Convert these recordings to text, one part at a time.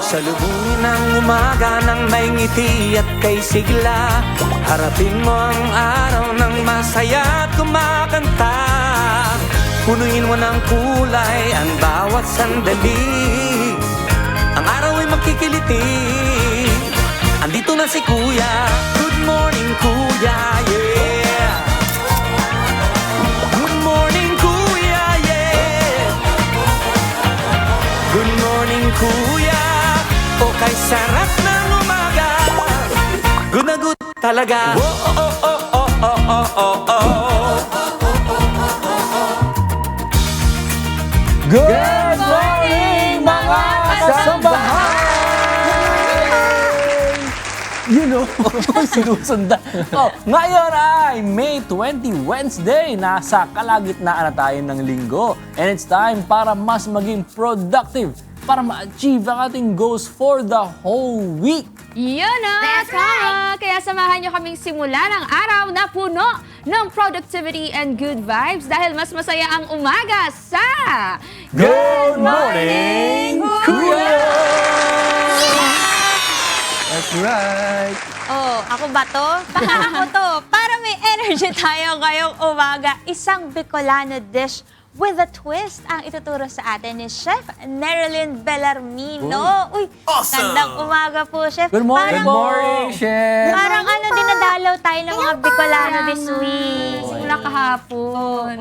Salubungin ang umaga ng may ngiti at kay sigla. Harapin mo ang araw ng masaya at kumakanta. Punuin mo ng kulay ang bawat sandali. Ang araw ay makikiliti. Andito na si Kuya. Good morning, Kuya, yeah. Good morning, Kuya, yeah. Good morning, Kuya. O kay sarap ng umaga. Good na good talaga. Oh, oh, oh, oh, oh, oh, oh, oh. Good morning, mga kasambahay! You know, sinusundan. Oh, ngayon ay May 20, Wednesday. Nasa kalagitnaan na tayo ng linggo. And it's time para mas maging productive, para ma-achieve ang ating goals for the whole week. Yun na! That's right. Kaya samahan nyo kaming simulan ang araw na puno ng productivity and good vibes dahil mas masaya ang umaga sa Good morning, Kuya! That's right. Oh, ako ba to? Baka ako to. Para may energy tayo ngayong umaga, isang Bicolano dish with a twist ang ituturo sa atin ni Chef Nerilyn Bellarmino. Uy, Awesome! gandang umaga po, Chef. Good morning, Chef! Parang dinadalaw tayo ng mga Bicolano this week. simula kahapon.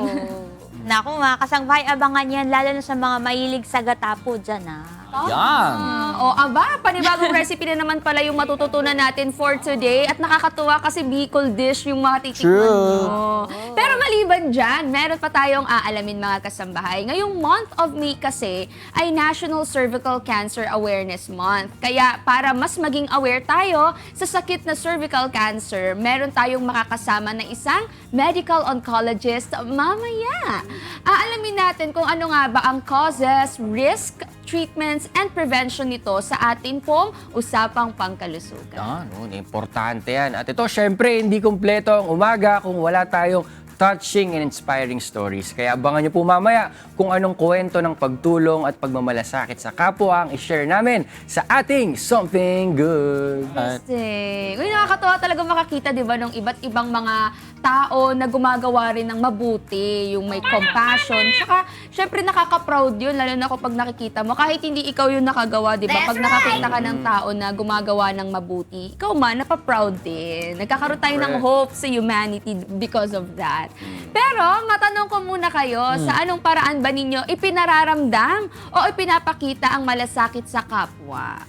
Naku, mga kasangbahay, abangan yan, lalo na sa mga mahilig sa gatapo dyan, Yan. O aba, panibagong recipe na naman pala yung matututunan natin for today at nakakatuwa kasi Bicol dish yung matitikman True. nyo. Pero maliban dyan, meron pa tayong aalamin mga kasambahay. Ngayong month of May kasi ay National Cervical Cancer Awareness Month. Kaya para mas maging aware tayo sa sakit na cervical cancer, meron tayong makakasama na isang medical oncologist mamaya. Aalamin natin kung ano nga ba ang causes, risk, treatments, and prevention nito sa atin pong usapang pangkalusugan. Yan, importante yan. At ito, syempre, hindi kumpleto ang umaga kung wala tayong touching and inspiring stories. Kaya abangan nyo po mamaya kung anong kwento ng pagtulong at pagmamalasakit sa kapwa ang i-share namin sa ating Something Good. Interesting. Uy, nakakatawa talaga makakita, di ba, ng iba't ibang mga tao na gumagawa rin ng mabuti, yung may compassion. Tsaka, syempre, nakaka-proud yun, lalo na kapag nakikita mo. Kahit hindi ikaw yung nakagawa, di ba? That's Pag nakakita ka ng tao na gumagawa ng mabuti, ikaw man, napaproud din. Nagkakaroon tayo ng hope sa humanity because of that. Pero, matanong ko muna kayo, sa anong paraan ba ninyo ipinararamdam o ipinapakita ang malasakit sa kapwa?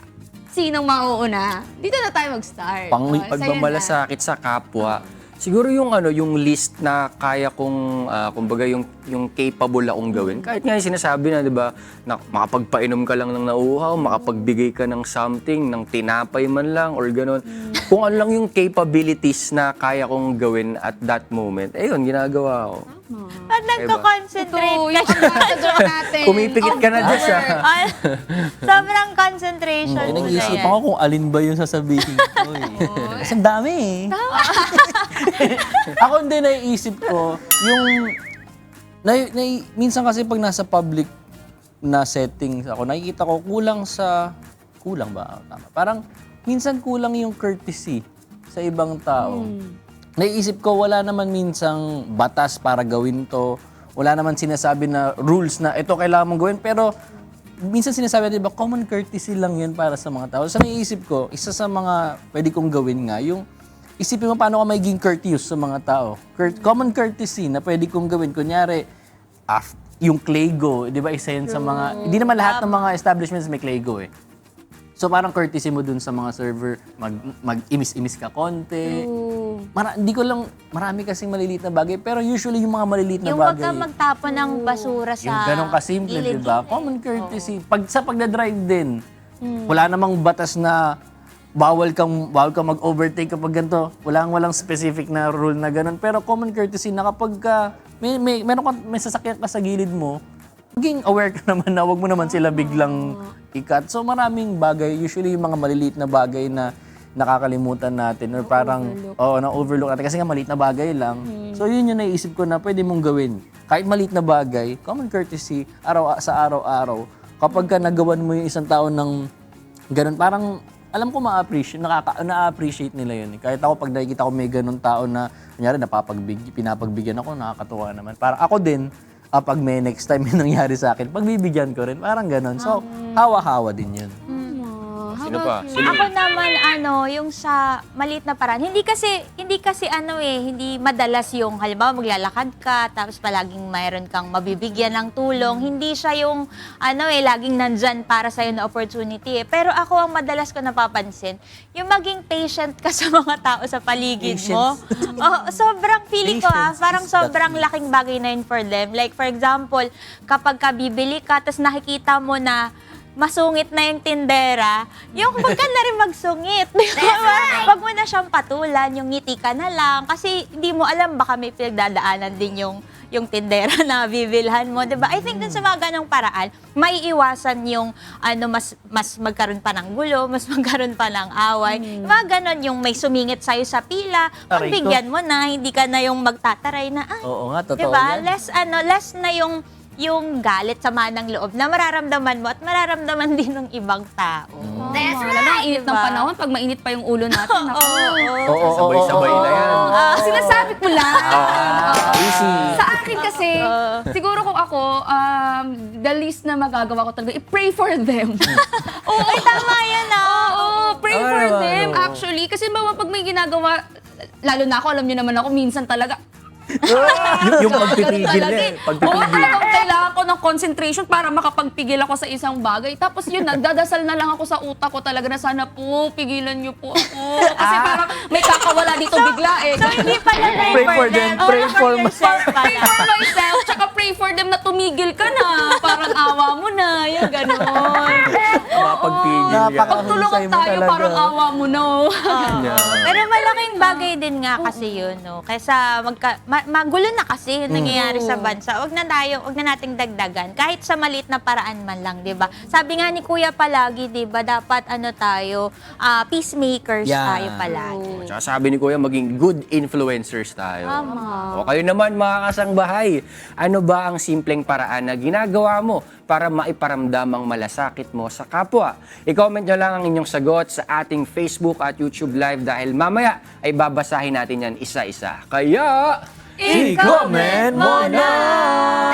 Sinong mauuna? Dito na tayo mag-start. Pang Sa'yo na. pagmamalasakit sa kapwa, siguro yung yung list na kaya kong kumbaga yung capable akong gawin. Kahit nga yung sinasabi na, 'di ba, na makapagpainom ka lang ng nauuhaw, makapagbigay ka ng something, ng tinapay man lang or gano'n. Kung ano lang yung capabilities na kaya kong gawin at that moment, yun, ginagawa ko. At nagko-concentrate Ito, ka yung ambassador natin. Pumipikit ka na dyan siya. Sobrang concentration mo Nag-iisip yan. ako kung alin ba yung sasabihin ko eh. Kasi ang dami eh. Ako hindi naiisip ko, yung... minsan kasi pag nasa public na settings ako, nakikita ko kulang ba? Tama. Parang minsan kulang yung courtesy sa ibang tao. Naiisip ko wala naman minsang batas para gawin to. Wala naman sinasabi na rules na ito kailangan mong gawin. Pero minsan sinasabi, di ba, common courtesy lang yun para sa mga tao. So naiisip ko, isa sa mga pwede kong gawin nga, yung isipin mo paano ka magiging courteous sa mga tao. Common courtesy na pwede kong gawin. Kunyari, yung Claygo, di ba, isa yun sa mga... Hindi naman lahat ng mga establishments may Claygo eh. So parang courtesy mo dun sa mga server, mag-imis-imis ka konti. Hindi ko lang, marami kasing maliliit na bagay, pero usually yung mga maliliit na Yung wag bagay. ka magtapon ng basura sa Yung ganun kasimple, di gilid. ba? Common courtesy. Sa pagdadrive din, wala namang batas na bawal kang mag-overtake kapag ganito. Walang specific na rule na ganun. Pero common courtesy na kapag may sasakyan ka sa gilid mo, maging aware ka naman na wag mo naman sila biglang ikat. So maraming bagay, usually yung mga maliliit na bagay na nakakalimutan natin or parang na-overlook natin kasi nga maliit na bagay lang. So yun yung naisip ko na pwede mong gawin. Kahit maliit na bagay, common courtesy sa araw-araw. Kapag ka nagawan mo yung isang tao ng ganun, parang alam ko na-appreciate nila yun. Kahit ako pag nakikita ko may ganun tao na, kunyari, pinapagbigyan ako, nakakatuwa naman. Parang ako din, pag may next time may nangyari sa akin, pagbibigyan ko rin. Parang ganun. So, hawa-hawa din yun. Sino pa? Ako naman yung sa maliit na paraan. Hindi kasi hindi madalas yung halimbawa maglalakad ka tapos palaging mayroon kang mabibigyan ng tulong. Hindi siya yung laging nandyan para sa na opportunity. Pero ako ang madalas ko napapansin, yung maging patient ka sa mga tao sa paligid mo. Sobrang feeling ko parang sobrang laking bagay na yun for them. Like for example, kapag bibili ka tapos nakikita mo na masungit na yung tindera, yung wag ka na rin magsungit. Wag mo na siyang patulan, yung ngiti ka na lang. Kasi hindi mo alam, baka may pinagdadaanan din yung tindera na bibilhan mo, 'di ba? I think dun sa mga ganong paraan, may iwasan yung mas magkaroon pa ng gulo, mas magkaroon pa ng away. Yung mga ganon, yung may sumingit sa'yo sa pila, pagbigyan mo na, hindi ka na yung magtataray na, Oo nga, totoo 'di ba? yan. Less na yung galit, sama ng loob na mararamdaman mo at mararamdaman din ng ibang tao. That's right. Lalo ang init ng Diba? panahon, pag mainit pa yung ulo natin. Sabay-sabay na yan. Sinasabi ko lang. Easy. Sa akin kasi, siguro kung ako, the least na magagawa ko talaga, i-pray for them. Oo, tama yan Oo, pray Tama for naman, them. oo. Actually, kasi bawa pag may ginagawa, lalo na ako, alam niyo naman ako, minsan talaga, Yung pagpipigil talaga eh. eh. Oo, talagang kailangan ko ng concentration para makapagpigil ako sa isang bagay. Tapos yun, nagdadasal na lang ako sa utak ko talaga na sana po, pigilan niyo po ako. Kasi parang may kakawala dito bigla eh. So, hindi pala pray for them. pray for yourself Pray pala. for myself, tsaka pray for them na tumigil ka na. Parang awa mo na, yung gano'n. Mapagpigil yan. Pagtulungan tayo, parang awa mo na. Pero malaking bagay din nga kasi yun, no? Kaysa magulo na kasi yung nangyayari sa bansa. Wag na nating dagdagan. Kahit sa maliit na paraan man lang, 'di ba? Sabi nga ni Kuya palagi, 'di ba, dapat peacemakers tayo palagi. Tsaka sabi ni Kuya, maging good influencers tayo. Tama. O kayo naman mga kasangbahay, ano ba ang simpleng paraan na ginagawa mo para maiparamdam ang malasakit mo sa kapwa? I-comment nyo lang ang inyong sagot sa ating Facebook at YouTube Live dahil mamaya ay babasahin natin yan isa-isa. Kaya, I-comment mo na!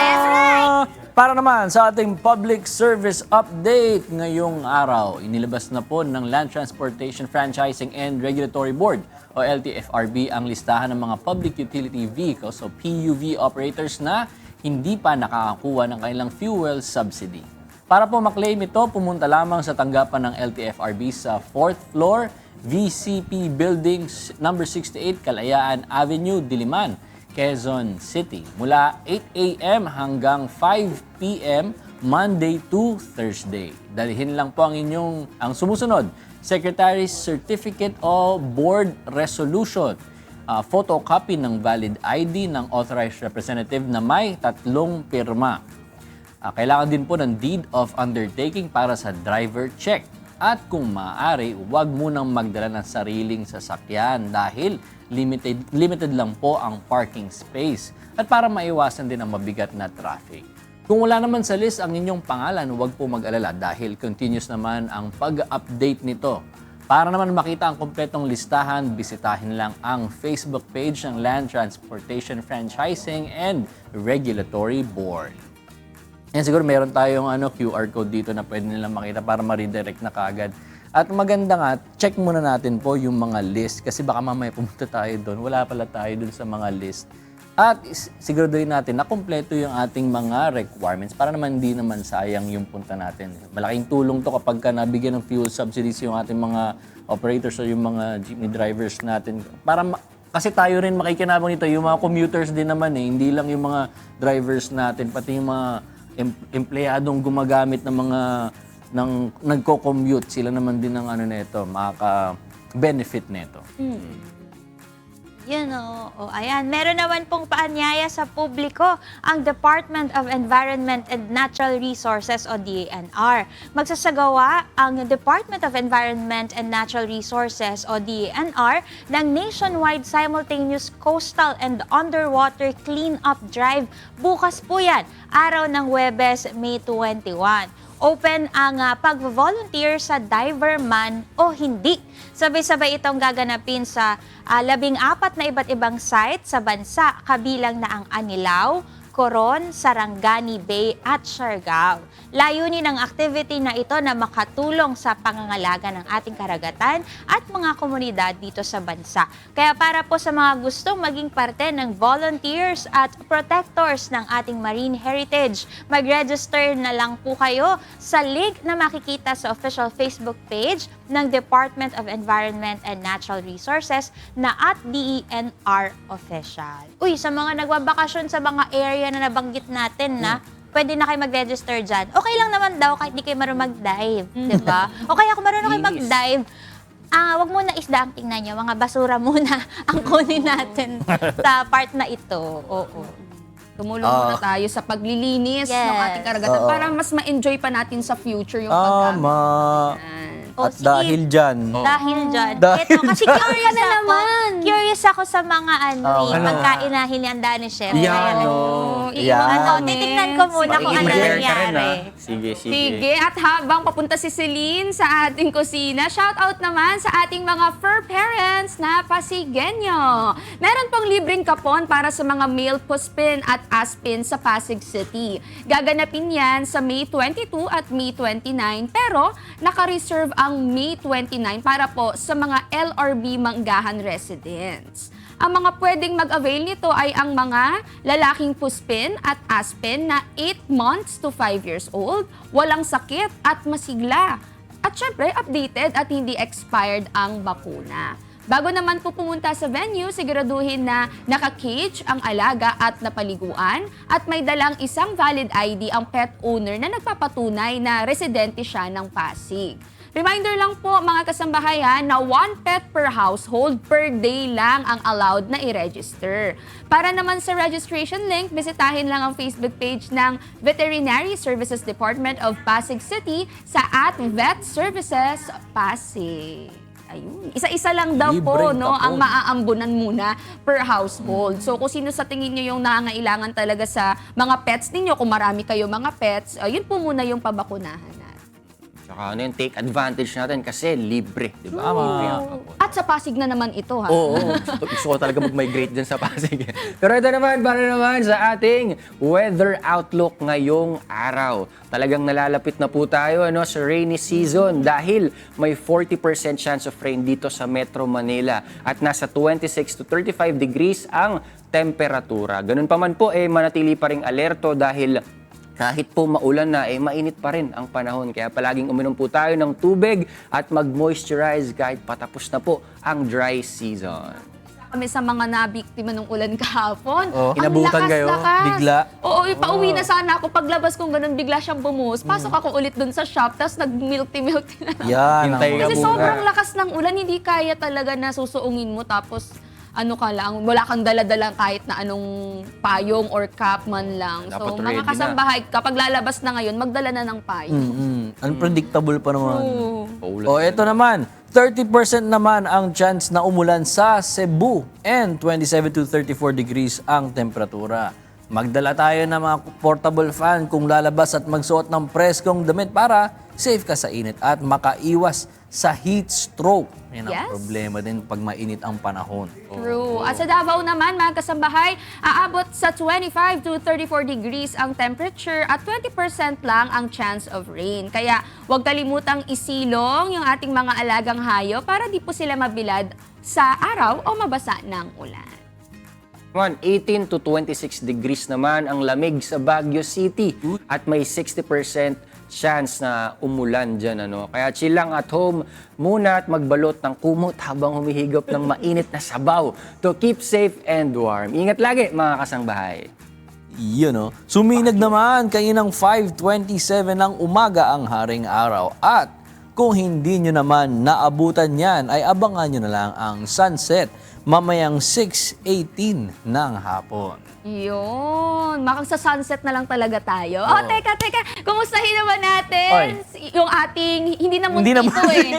That's right! Para naman sa ating public service update ngayong araw, inilabas na po ng Land Transportation Franchising and Regulatory Board o LTFRB ang listahan ng mga public utility vehicles o PUV operators na hindi pa nakakakuha ng kanilang fuel subsidy. Para po maklaim ito, pumunta lamang sa tanggapan ng LTFRB sa 4th floor, VCP Building number 68, Kalayaan Avenue, Diliman, Quezon City mula 8 a.m. hanggang 5 p.m. Monday to Thursday. Dalhin lang po ang sumusunod, Secretary's Certificate o Board Resolution, photocopy ng valid ID ng authorized representative na may 3 pirma. Kailangan din po ng deed of undertaking para sa driver check. At kung maaari, huwag munang magdala ng sariling sasakyan dahil limited lang po ang parking space at para maiwasan din ang mabigat na traffic. Kung wala naman sa list ang inyong pangalan, huwag po mag-alala dahil continuous naman ang pag-update nito. Para naman makita ang kompletong listahan, bisitahin lang ang Facebook page ng Land Transportation Franchising and Regulatory Board. Yan, siguro meron tayong QR code dito na pwede nilang makita para ma-redirect na kaagad. At maganda nga, check muna natin po yung mga list kasi baka mamaya pumunta tayo doon. Wala pala tayo doon sa mga list. At siguraduhin natin na kumpleto yung ating mga requirements para naman hindi naman sayang yung punta natin. Malaking tulong to kapag ka nabigyan ng fuel subsidies yung ating mga operators o yung mga jeepney drivers natin. Kasi tayo rin makikinabang nito, yung mga commuters din naman hindi lang yung mga drivers natin, pati yung mga empleyadong gumagamit ng mga nagko-commute, sila naman din ng nito, makaka-benefit nito. Yun ayan. Meron naman pong paanyaya sa publiko ang Department of Environment and Natural Resources o DENR. Magsasagawa ang Department of Environment and Natural Resources o DENR ng nationwide simultaneous coastal and underwater clean-up drive. Bukas po yan, araw ng Huwebes, May 21. Open ang pag-volunteer sa diver man o hindi. Sabay-sabay itong gaganapin sa 14 na iba't ibang site sa bansa, kabilang na ang Anilao, Coron, Sarangani Bay at Siargao. Layunin ng activity na ito na makatulong sa pangangalaga ng ating karagatan at mga komunidad dito sa bansa. Kaya para po sa mga gustong maging parte ng volunteers at protectors ng ating marine heritage, mag-register na lang po kayo sa link na makikita sa official Facebook page ng Department of Environment and Natural Resources na @DENR Official. Uy, sa mga nagbabakasyon sa mga area na nabanggit natin na pwede na kayo mag-register dyan. Okay lang naman daw kahit di kayo marunong mag-dive, di ba? O kaya kung marunong kayo mag-dive, wag muna isda ang tingnan nyo, mga basura muna ang kunin natin sa part na ito. Oo. Tumulong muna tayo sa paglilinis ng Yes. ating karagatan para mas ma-enjoy pa natin sa future yung paggamit. Tama. Yan. O, At sige. dahil dyan, Dahil dyan. Dahil Ito, kasi curious na ako. naman. Curious ako sa mga pagkain na hinihanda ni Chef. Yan, Kaya, oh. Yan. titignan ko muna kung ano Mag-prepare ka rin, nangyari. Sige, sige. Sige, at habang papunta si Celine sa ating kusina, shout out naman sa ating mga fur parents na Pasigueño. Meron pang libreng kapon para sa mga male puspin at aspin sa Pasig City. Gaganapin yan sa May 22 at May 29, pero naka-reserve ang May 29 para po sa mga LRB Manggahan residents. Ang mga pwedeng mag-avail nito ay ang mga lalaking puspin at aspin na 8 months to 5 years old, walang sakit at masigla. At syempre, updated at hindi expired ang bakuna. Bago naman po pumunta sa venue, siguraduhin na naka-cage ang alaga at napaliguan at may dalang isang valid ID ang pet owner na nagpapatunay na residente siya ng Pasig. Reminder lang po mga kasambahayan na 1 pet per household per day lang ang allowed na i-register. Para naman sa registration link, bisitahin lang ang Facebook page ng Veterinary Services Department of Pasig City sa @VetServicesPasig. Ayun. Isa-isa lang daw po Libreng no, kapon. ang maaambunan muna per household. So kung sino sa tingin nyo yung nangangailangan talaga sa mga pets ninyo, kung marami kayo mga pets, yun po muna yung pabakunahan natin. Tsaka ano yun, take advantage natin kasi libre, di ba? Tama. Libre ang kapon. At sa Pasig na naman ito ha. Oo, gusto ko talaga mag-migrate dyan sa Pasig. Pero ito naman, para naman sa ating weather outlook ngayong araw. Talagang nalalapit na po tayo sa rainy season dahil may 40% chance of rain dito sa Metro Manila at nasa 26 to 35 degrees ang temperatura. Ganun pa man po, manatili pa ring alerto dahil kahit po maulan na, mainit pa rin ang panahon. Kaya palaging uminom po tayo ng tubig at mag-moisturize kahit patapos na po ang dry season. Kami sa mga nabiktima ng ulan kahapon. Oh. Ang Inabutan kayo? lakas-lakas. Bigla? Oo, pauwi na sana ako. Paglabas kong ganun, bigla siyang bumuhos. Pasok ako ulit dun sa shop, tapos nag-milk tea na. yan. Hintay ka Kasi muna. sobrang lakas ng ulan, hindi kaya talaga na susuungin mo. Tapos ka lang, wala kang dala-dalang kahit na anong payong or cap man lang. Dapat So, ready mga kasambahay, kapag lalabas na ngayon, magdala na ng payong. Unpredictable pa naman. Paulan. O, eto naman. 30% naman ang chance na umulan sa Cebu and 27 to 34 degrees ang temperatura. Magdala tayo ng mga portable fan kung lalabas at magsuot ng preskong damit para safe ka sa init at makaiwas sa heat stroke. Yan ang Yes. problema din pag mainit ang panahon. True. At sa Davao naman, mga kasambahay, aabot sa 25 to 34 degrees ang temperature at 20% lang ang chance of rain. Kaya huwag kalimutang isilong yung ating mga alagang hayo para di po sila mabilad sa araw o mabasa ng ulan. 18 to 26 degrees naman ang lamig sa Baguio City at may 60% chance na umulan dyan. Kaya chill lang at home muna at magbalot ng kumot habang humihigop ng mainit na sabaw to keep safe and warm. Ingat lagi mga kasangbahay. Yun, suminag naman kaninang 5:27 ng umaga ang haring araw at kung hindi nyo naman naabutan yan ay abangan nyo na lang ang sunset mamayang 6:18 ng hapon. Yun. Makagsa-sunset na lang talaga tayo. Oh, teka. Kumustahin naman natin yung ating, hindi na Hindi munting na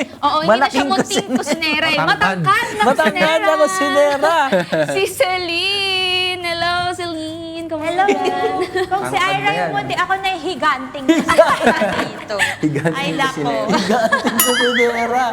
ito Oo, hindi na siya Malaking munting kusinera. Matangkad na Matangkad kusinera. na kusinera. Si Celine. Hello, Celine. Kamusta? Hello. Kung si Tangkad Ira na yan. yung mundi, ako na yung higanting dito. Higanting Ay, na si lako. Nera. Gating ko Nera.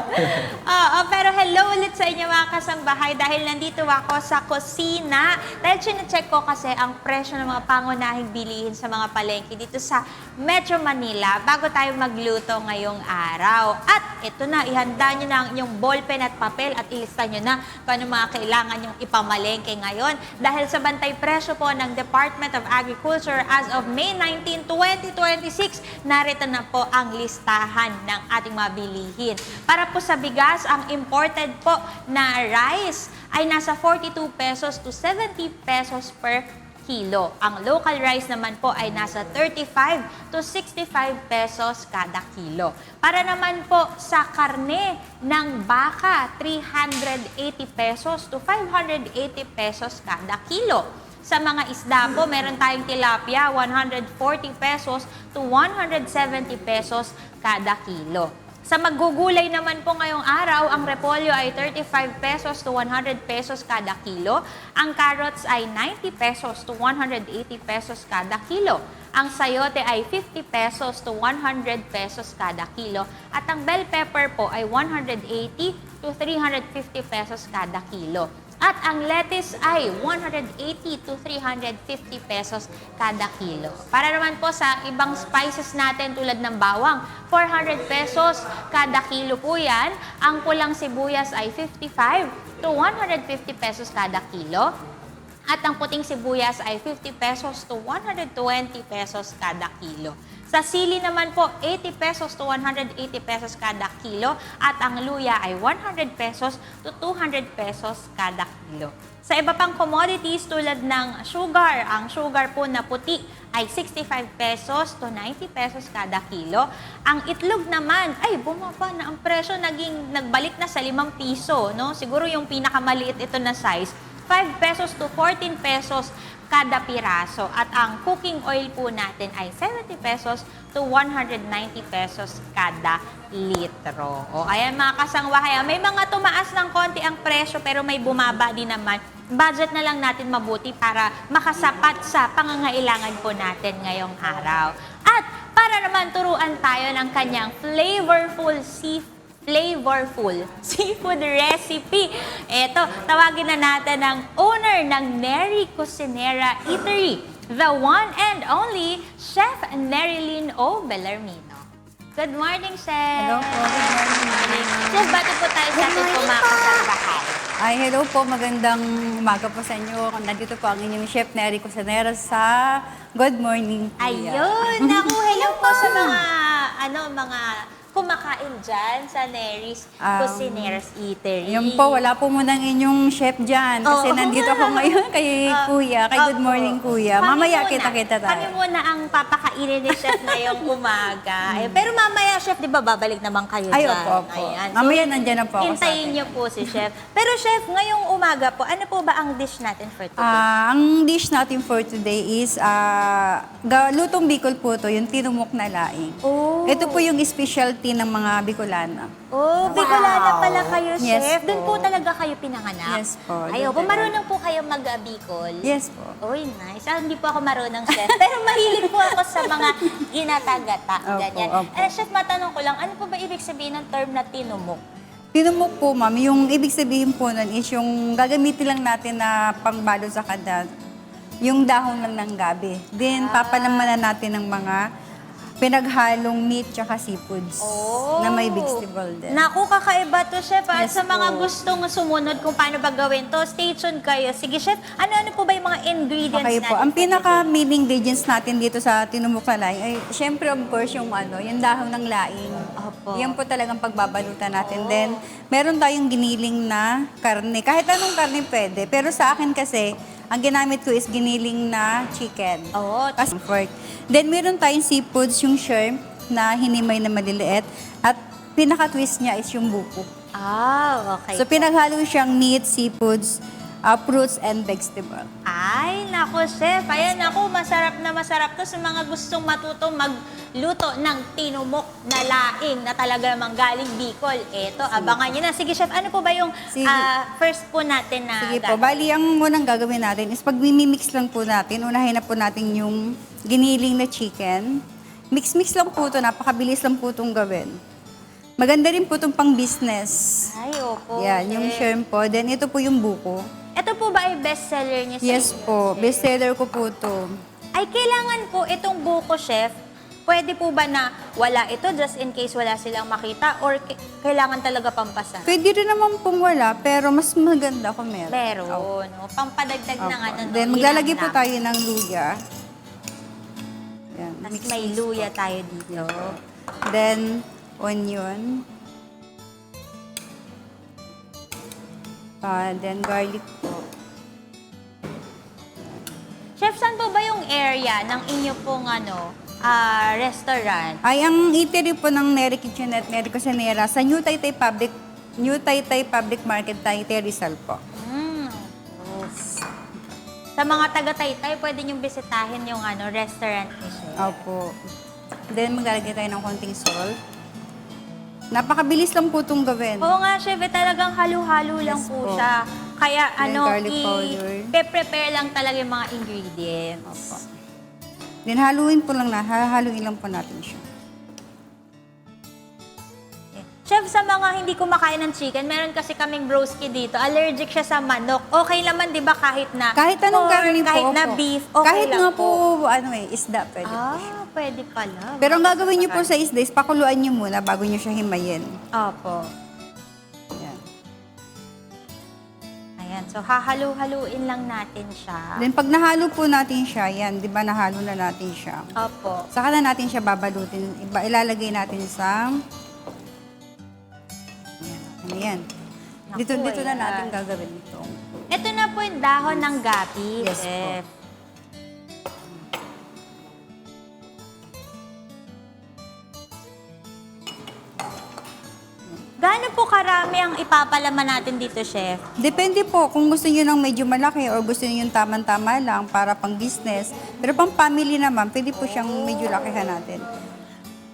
Oo, pero hello ulit sa inyo mga kasambahay dahil nandito ako sa kusina. Dahil chinecheck ko kasi ang presyo ng mga pangunahing bilihin sa mga palengke dito sa Metro Manila bago tayo magluto ngayong araw. At ito na, ihanda nyo na ang inyong ballpen at papel at ilista nyo na kung ano mga kailangan yung ipamalengke ngayon. Dahil sa bantay presyo po ng Department of Agriculture as of May 19, 2026, narito na po ang listahan ng ating mga bilihin. Para po sa bigas, ang imported po na rice ay nasa 42 pesos to 70 pesos per kilo. Ang local rice naman po ay nasa 35 to 65 pesos kada kilo. Para naman po sa karne ng baka, 380 pesos to 580 pesos kada kilo. Sa mga isda po, meron tayong tilapia, 140 pesos to 170 pesos kada kilo. Sa maggugulay naman po ngayong araw, ang repolyo ay 35 pesos to 100 pesos kada kilo. Ang carrots ay 90 pesos to 180 pesos kada kilo. Ang sayote ay 50 pesos to 100 pesos kada kilo. At ang bell pepper po ay 180 to 350 pesos kada kilo. At ang lettuce ay 180 to 350 pesos kada kilo. Para naman po sa ibang spices natin tulad ng bawang, 400 pesos kada kilo po yan. Ang pulang sibuyas ay 55 to 150 pesos kada kilo. At ang puting sibuyas ay 50 pesos to 120 pesos kada kilo. Sa sili naman po, 80 pesos to 180 pesos kada kilo at ang luya ay 100 pesos to 200 pesos kada kilo. Sa iba pang commodities tulad ng sugar, ang sugar po na puti ay 65 pesos to 90 pesos kada kilo. Ang itlog naman, ay bumaba na ang presyo, nagbalik na sa 5 piso. No? Siguro yung pinakamaliit ito na size, 5 pesos to 14 pesos kada piraso. At ang cooking oil po natin ay 70 pesos to 190 pesos kada litro. O ayan mga kasangbahay, may mga tumaas ng konti ang presyo pero may bumaba din naman. Budget na lang natin mabuti para makasapat sa pangangailangan po natin ngayong araw. At para naman turuan tayo ng kanyang flavorful seafood recipe. Eto, tawagin na natin ang owner ng Neri Cucinera Eatery, the one and only Chef Nerilyn O. Bellarmino. Good morning, Chef! Hello po, good morning. Chef, bato po tayo sa ating kumakasalbahay. Ay, hello po, magandang umaga po sa inyo. Nandito po ang inyong Chef Neri Cusinera sa Good Morning Kuya. Ayun! Naku, hello po sa mga kumakain dyan sa Nery's Cucineras Eatery. Yun po, wala po muna ang inyong chef dyan. Kasi Oo nandito nga. ako ngayon kay Kuya, kay Good Opo. Morning Kuya. Kami Mamaya muna. kita-kita Kami tayo. muna ang papakainin ni Chef ngayong umaga. Pero mamaya, Chef, di ba babalik naman kayo Ay, dyan? opo, opo. Ayan. Mamaya nandyan na po ako sa Hintayin atin. niyo po si Chef. Pero Chef, ngayong umaga po, ano po ba ang dish natin for today? Ang dish natin for today is lutong Bicol po to, yung tinumok na laing. Oh. Ito po yung specialty ng mga Bicolana. Oh, Bicolana pala kayo, Chef. Yes Doon po. po talaga kayo pinanganak? Yes po, Ay, doon opo, talaga. marunong po kayo mag-Bicol? Yes po. Uy, nice. Hindi po ako marunong, Chef. Pero mahilig po ako sa mga ginatagata. Opo, Ganyan. opo. Chef, matanong ko lang, ano po ba ibig sabihin ng term na tinumok? Tinumok po, ma'am, yung ibig sabihin po nun is yung gagamitin lang natin na pangbalo sa kada, yung dahon lang ng gabi. Then, papalamanan natin ng mga pinaghalong meat tsaka seafoods na may vegetable din. Naku, kakaiba to, Chef. At Yes sa mga po. gustong sumunod kung paano ba gawin to, stay tuned kayo. Sige, Chef, ano-ano po ba yung mga ingredients Okay natin? po. Ang for today? pinaka-main ingredients natin dito sa tinumok na laing ay, syempre, of course, yung dahon ng laing. Opo. Yan po talagang pagbabalutan natin. Then, meron tayong giniling na karne. Kahit anong karne pwede. Pero sa akin kasi, ang ginamit ko is giniling na chicken. Oo, Kasi pork. Then, meron tayong seafoods, yung shrimp na hinimay na maliliit. At pinaka-twist niya is yung buko. okay. So, pinaghalo siyang meat, seafoods, fruits and vegetable. Ay, nako, chef. Ayan, ako, masarap to sa mga gustong matuto magluto ng tinumok na laing na talaga namang galing Bicol. Eto, abangan nyo na. Sige, chef, ano po ba yung Sige. first po natin na Sige po, bali ang unang gagawin natin is pag mimimix lang po natin, unahin na po natin yung giniling na chicken. Mix-mix lang po ito, napakabilis lang po itong gawin. Maganda rin po itong pang business. Ay, opo. Yan, yung chef. shrimp po. Then ito po yung buko. Ito po ba ay bestseller niyo sa Yes inyo, po, chef? bestseller ko po ito. Ay, kailangan po itong buko, chef. Pwede po ba na wala ito just in case wala silang makita or kailangan talaga pampasan? Pwede rin naman pong wala, pero mas maganda kung meron. Meron, no? Pampadagdag ng Opo. ano, no? Then maglalagay po Hinanap. tayo ng luya. Yan, Tapos mix may mix luya po. tayo dito. Then, onion. Then garlic po. Chef, saan po ba yung area ng inyo pong restaurant? Ay, ang eatery po ng Neri Kitchenette, Neri Cocinera, sa New Taytay Public Market, Taytay Rizal po. Sa mga taga-Taytay, pwede niyong bisitahin yung restaurant ni Chef. Opo. Then, maglalagay tayo ng konting salt. Napakabilis lang po itong gawin. Oo nga, Chef, talagang halo-halo lang Yes po po. siya. Kaya Then garlic powder. i-prepare lang talaga yung mga ingredients. Opo. Then, haluin lang po natin siya. Chef, sa mga hindi kumakain ng chicken, meron kasi kaming broski dito. Allergic siya sa manok. Okay naman, di ba, kahit na Kahit anong pork, karne po. kahit na opo. beef, okay kahit lang nga po, isda, pwede po siya. pwede pala. Pero ang gagawin niyo po sa isda is pakuluan niyo muna bago niyo siya himayin. Opo. Yan. Ayan, so hahalu-haluin lang natin siya. Then pag nahalo po natin siya, yan, di ba nahalo na natin siya. Opo. Saka na natin siya babalutin. Ilalagay natin sa... Ayan. Dito Naku, na ayan. natin gagawin ito. Ito na po yung dahon ng gapi, Yes po. Chef. Gaano po karami ang ipapalaman natin dito, Chef? Depende po kung gusto niyo ng medyo malaki or gusto niyo yung tamang-tama lang para pang business. Pero pang family naman, pwede po siyang medyo lakihan natin.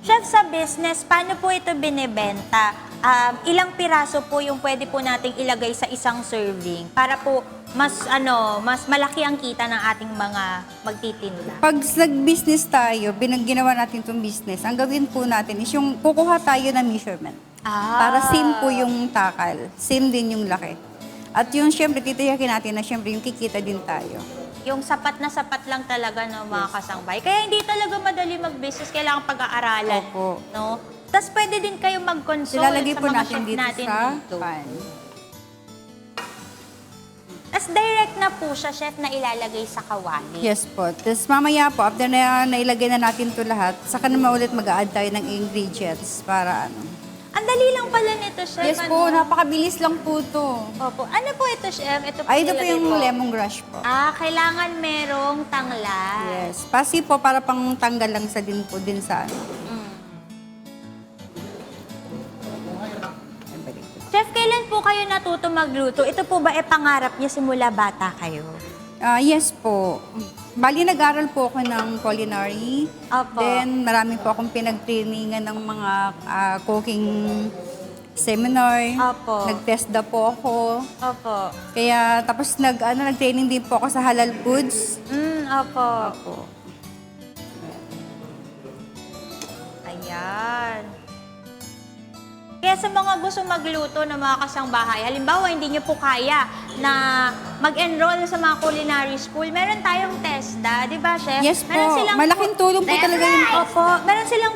Chef, sa business, paano po ito binibenta? Ilang piraso po yung pwede po nating ilagay sa isang serving para po mas malaki ang kita ng ating mga magtitinda? Pag nag-business tayo, ginawa natin itong business, ang gawin po natin is yung kukuha tayo ng measurement. Para same po yung takal, same din yung laki. At yung syempre, titiyakin natin na syempre yung kikita din tayo. Yung sapat na sapat lang talaga ng mga kasangbahay. Kaya hindi talaga madali mag-business, kailangan pag-aaralan. Opo. No? Tapos pwede din kayo mag-consult Ilalagay sa po mga natin chef dito natin sa dito. pan. Tapos direct na po siya, chef, na ilalagay sa kawali. Yes po. Tapos mamaya po, after na nailagay na natin ito lahat, saka naman ulit mag-a-add tayo ng ingredients para ano. Ang dali lang pala nito, chef. Yes po, napakabilis lang po ito. Opo. Ano po ito, chef? Ito po Ay, ito po nilagay yung po. lemongrass po. Kailangan merong tangla. Yes. Pasi po para pang tanggal lang sa din po din sa ano. Ay, balik po. Chef, kailan po kayo natuto magluto? Ito po ba pangarap niyo simula bata kayo? Yes po. Bali, nag-aral po ako ng culinary. Opo. Then, marami po akong pinag-trainingan ng mga cooking seminar. Opo. Nag-TESDA po ako. Opo. Kaya, tapos nag-training din po ako sa halal foods. Opo. Opo. Ayan. Kaya sa mga gusto magluto ng mga kasangbahay, halimbawa hindi nyo po kaya na mag-enroll sa mga culinary school, meron tayong TESDA, di ba, Chef? Yes po. Malaking tulong po talaga yun po. Opo. Meron silang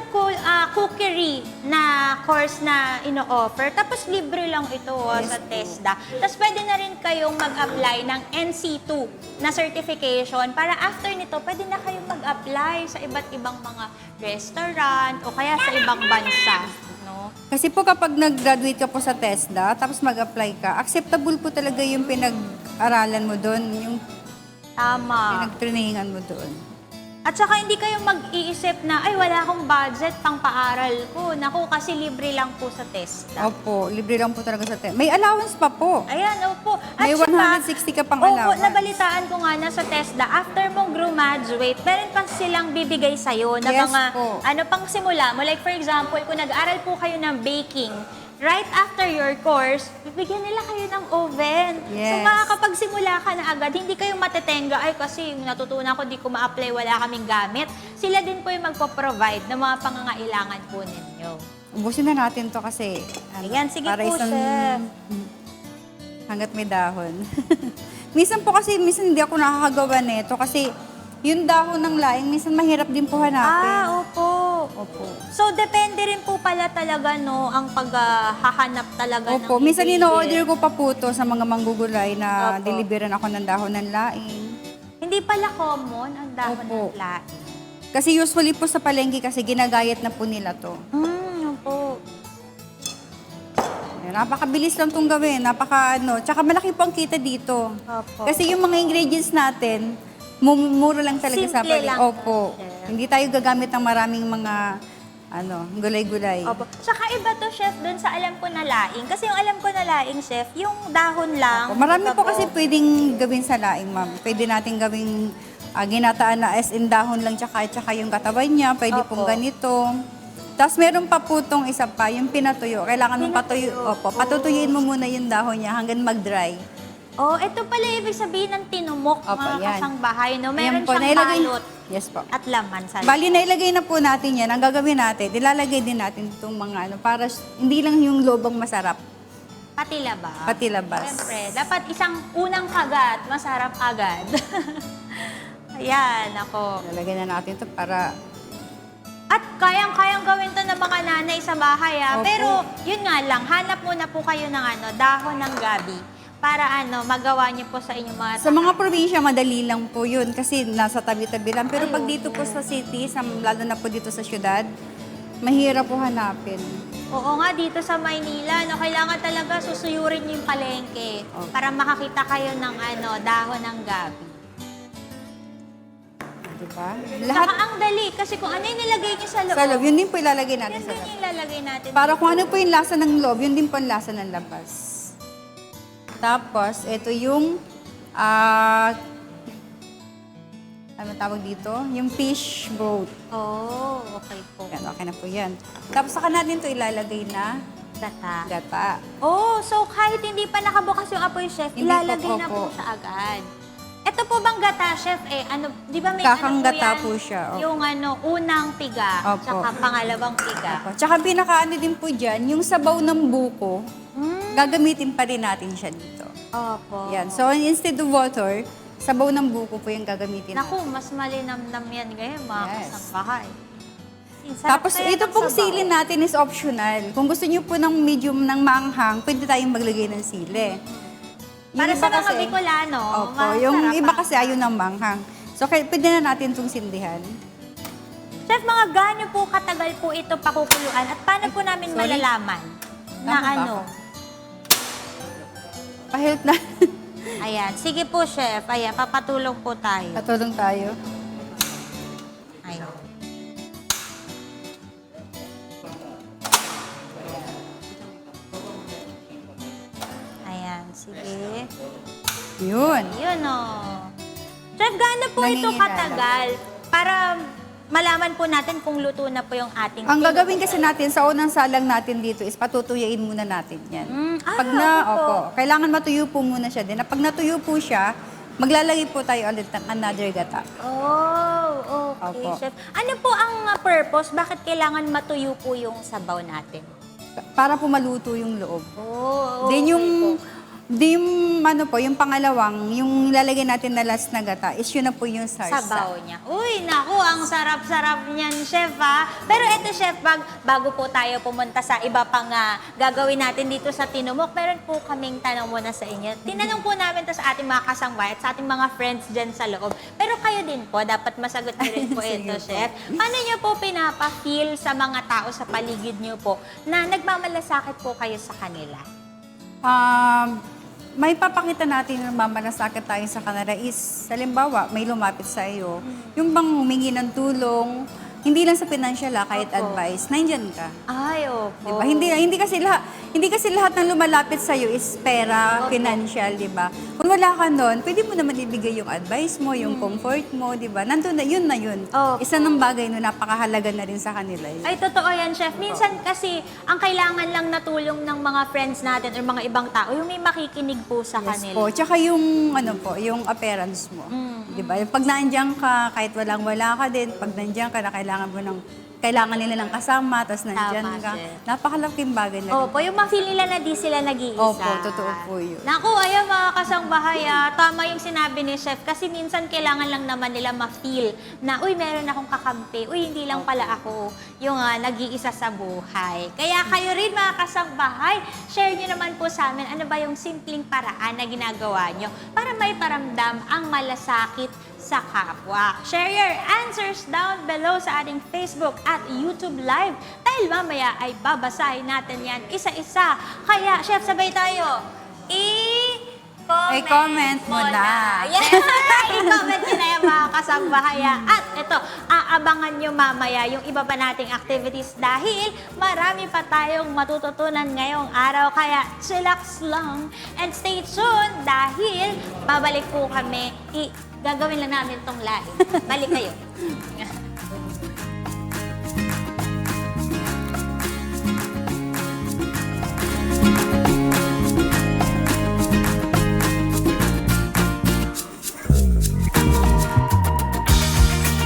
cookery na course na ino-offer. Tapos libre lang ito sa TESDA. Tapos pwede na rin kayong mag-apply ng NC2 na certification para after nito, pwede na kayong mag-apply sa iba't ibang mga restaurant o kaya sa ibang bansa. No? Kasi po kapag nag-graduate ka po sa TESDA, tapos mag-apply ka, acceptable po talaga yung pinag-aralan mo doon, yung Tama. pinag-trainingan mo doon. At saka hindi kayo mag-iisip na, ay wala akong budget pang paaral ko. Naku, kasi libre lang po sa test. Opo, libre lang po talaga sa test. May allowance pa po. Ayan, opo. At May saka, 160 ka pang opo, allowance. nabalitaan ko nga na sa TESDA, after mong graduate, meron pa silang bibigay sa'yo na Yes mga, po. ano pang simula mo. Like for example, kung nag-aral po kayo ng baking, right after your course, bibigyan nila kayo ng oven. So Yes. makakapagsimula ka na agad, hindi kayo matetenga, ay kasi yung natutunan ko, di ko ma-apply, wala kaming gamit. Sila din po yung magpo-provide ng mga pangangailangan po ninyo. Ubusin na natin to kasi. Ayan, sige para po, chef. Hanggat may dahon. minsan hindi ako nakakagawa nito kasi yung dahon ng laing, minsan mahirap din po hanapin. Opo. Opo. So, depende rin po pala talaga, no, ang paghahanap talaga Opo, ng minsan ino-order ingredient. ko pa po to sa mga manggugulay na Opo. deliveran ako ng dahon ng laing. Hindi pala common ang dahon Opo. ng laing. Kasi usually po sa palengke kasi ginagayat na po nila to. Opo. Napakabilis lang itong gawin, tsaka malaki po ang kita dito. Opo. Kasi yung mga ingredients natin, mumura lang talaga sa Simple palengke. lang. Opo. Hindi tayo gagamit ng maraming mga gulay-gulay. Opo. Tsaka iba to, chef, dun sa alam ko na laing. Kasi yung alam ko na laing, chef, yung dahon lang. Opo, marami diba po kasi pwedeng gawin sa laing, ma'am. Pwede natin gawing ginataan na as in dahon lang tsaka yung katawan niya. Pwede Opo. pong ganito. Tapos meron pa po itong isa pa, yung pinatuyo. Kailangan mong patutuyuin mo muna yung dahon niya hanggang mag-dry. Oh, ito pala ibig sabihin ng tinumok, Opo, mga yan. kasangbahay, no? Meron Yan po, siyang balot Yes po. at laman sa Bali, nailagay na po natin yan. Ang gagawin natin, ilalagay din natin itong mga para hindi lang yung lobang masarap, pati labas. pati labas. Siyempre, dapat isang unang kagat, masarap agad. Ayan, ako. Ilalagay na natin ito para At kayang-kayang gawin to ng mga nanay sa bahay, ha? Opo. Pero, yun nga lang, hanap muna po kayo ng dahon ng gabi para magawa niyo po sa inyong mga sa mga probinsya, madali lang po yun kasi nasa tabi-tabi lang. Pero pag dito po sa city, lalo na po dito sa syudad, mahirap po hanapin. Oo nga, dito sa Maynila, kailangan talaga susuyurin niyo yung palengke para makakita kayo ng dahon ng gabi. Diba? Lahat Lahat ang dali, kasi kung ano yung nilagay niyo sa loob, sa loob, yun din po ilalagay natin yun sa din loob. yung ilalagay natin. Para kung ano po yung lasa ng loob, yun din po ang lasa ng labas. Tapos, ito yung, ano tawag dito? Yung fish broth. Oh, okay po. Yan, okay na po yan. Tapos, saka natin ito ilalagay na Gata. gata. Oh, so kahit hindi pa nakabukas yung apoy, chef, Hindi ilalagay po, na opo. po siya agad. Ito po bang gata, chef? Di ba may Kakanggata po yan? po siya, opo. Yung unang piga, Opo. tsaka pangalawang piga. Tsaka pinakaano din po dyan, yung sabaw ng buko, gagamitin pa rin natin siya dito. Opo. Yan. So, instead of water, sabaw ng buko po yung gagamitin natin. Naku, mas malinamnam yan ngayon, mga Yes. kasambahay. Sarap Tapos kaya ito ng pong sabaw. sili natin is optional. Kung gusto niyo po ng medium ng maanghang, pwede tayong maglagay ng sili. Yung Para iba sa mga kasi- Bicolano, Opo, masarap yung iba ang- kasi ayaw ng maanghang. So pwede na natin itong sindihan. Chef, mga gaano po katagal po ito pakukuluan at paano po namin sorry. malalaman na Tama ba ako? Pa-help na. Ayan. Sige po, chef. Ayan, papatulong po tayo. Katulong tayo. Ayan. Ayan, sige. Yun. Yun o. Chef, gaano po ito Nangingilala. katagal para malaman po natin kung luto na po yung ating Ang gagawin kasi natin sa unang salang natin dito is patutuyain muna natin yan. Pag okay po. opo, kailangan matuyo po muna siya din. Pag natuyo po siya, maglalagay po tayo ulit ng another gata. Oh, okay, Opo. chef. Ano po ang purpose? Bakit kailangan matuyo po yung sabaw natin? Para po maluto yung loob. Oh, Then yung, po. yung pangalawang, yung lalagay natin na last na gata, is yun na po yung sarsa. Sabaw niya. Uy, naku, ang sarap-sarap niyan, chef, ha? Pero eto, chef, bago po tayo pumunta sa iba pang gagawin natin dito sa Tinumok, meron po kaming tanong muna sa inyo. Tinanong po namin to sa ating mga kasangbahay at sa ating mga friends dyan sa loob. Pero kayo din po, dapat masagot niyo rin po ito, chef. Paano niyo po pinapa-feel sa mga tao sa paligid niyo po na nagmamalasakit po kayo sa kanila? may papakita natin na mamalasakit tayo sa kanila is, halimbawa, may lumapit sa iyo, yung bang humingi ng tulong, hindi lang sa financial kahit advice, nandyan ka. Ay, opo. Diba? Hindi kasi lahat ng lumalapit sa iyo is pera, financial, di ba? Kung wala ka doon, pwede mo naman ibigay yung advice mo, yung comfort mo, di ba? Nandun na yun na yun. Opo. Isa ng bagay na napakahalaga na rin sa kanila yun. Ay, totoo yan, Chef. Minsan kasi, ang kailangan lang na tulong ng mga friends natin or mga ibang tao, yung may makikinig po sa Yes kanila. po. Tsaka yung, yung appearance mo. Di ba? Pag nandiyan ka, kahit walang-wala ka din, pag nandiyan ka na kailangan nila ng kasama, tapos nandiyan Tama, ka. Chef. Napakalaking bagay na rin. Opo, yung ma-feel nila na di sila nag-iisa. Opo, totoo po yun. Naku, ayan mga kasangbahay, tama yung sinabi ni Chef. Kasi minsan kailangan lang naman nila ma-feel na, uy, meron akong kakampi. Uy, hindi lang pala ako yung nag-iisa sa buhay. Kaya kayo rin mga kasangbahay, share nyo naman po sa amin ano ba yung simpleng paraan na ginagawa nyo para may paramdam ang malasakit sa kapwa. Share your answers down below sa ating Facebook at YouTube Live dahil mamaya ay babasahin natin yan isa-isa. Kaya, Chef, sabay tayo. I-comment mo na. Yes! I-comment nyo na yung mga kasangbahaya. At ito, aabangan nyo mamaya yung iba pa nating activities dahil marami pa tayong matututunan ngayong araw. Kaya chillax lang and stay tuned dahil babalik po kami. Gagawin lang namin tong live. Balik kayo.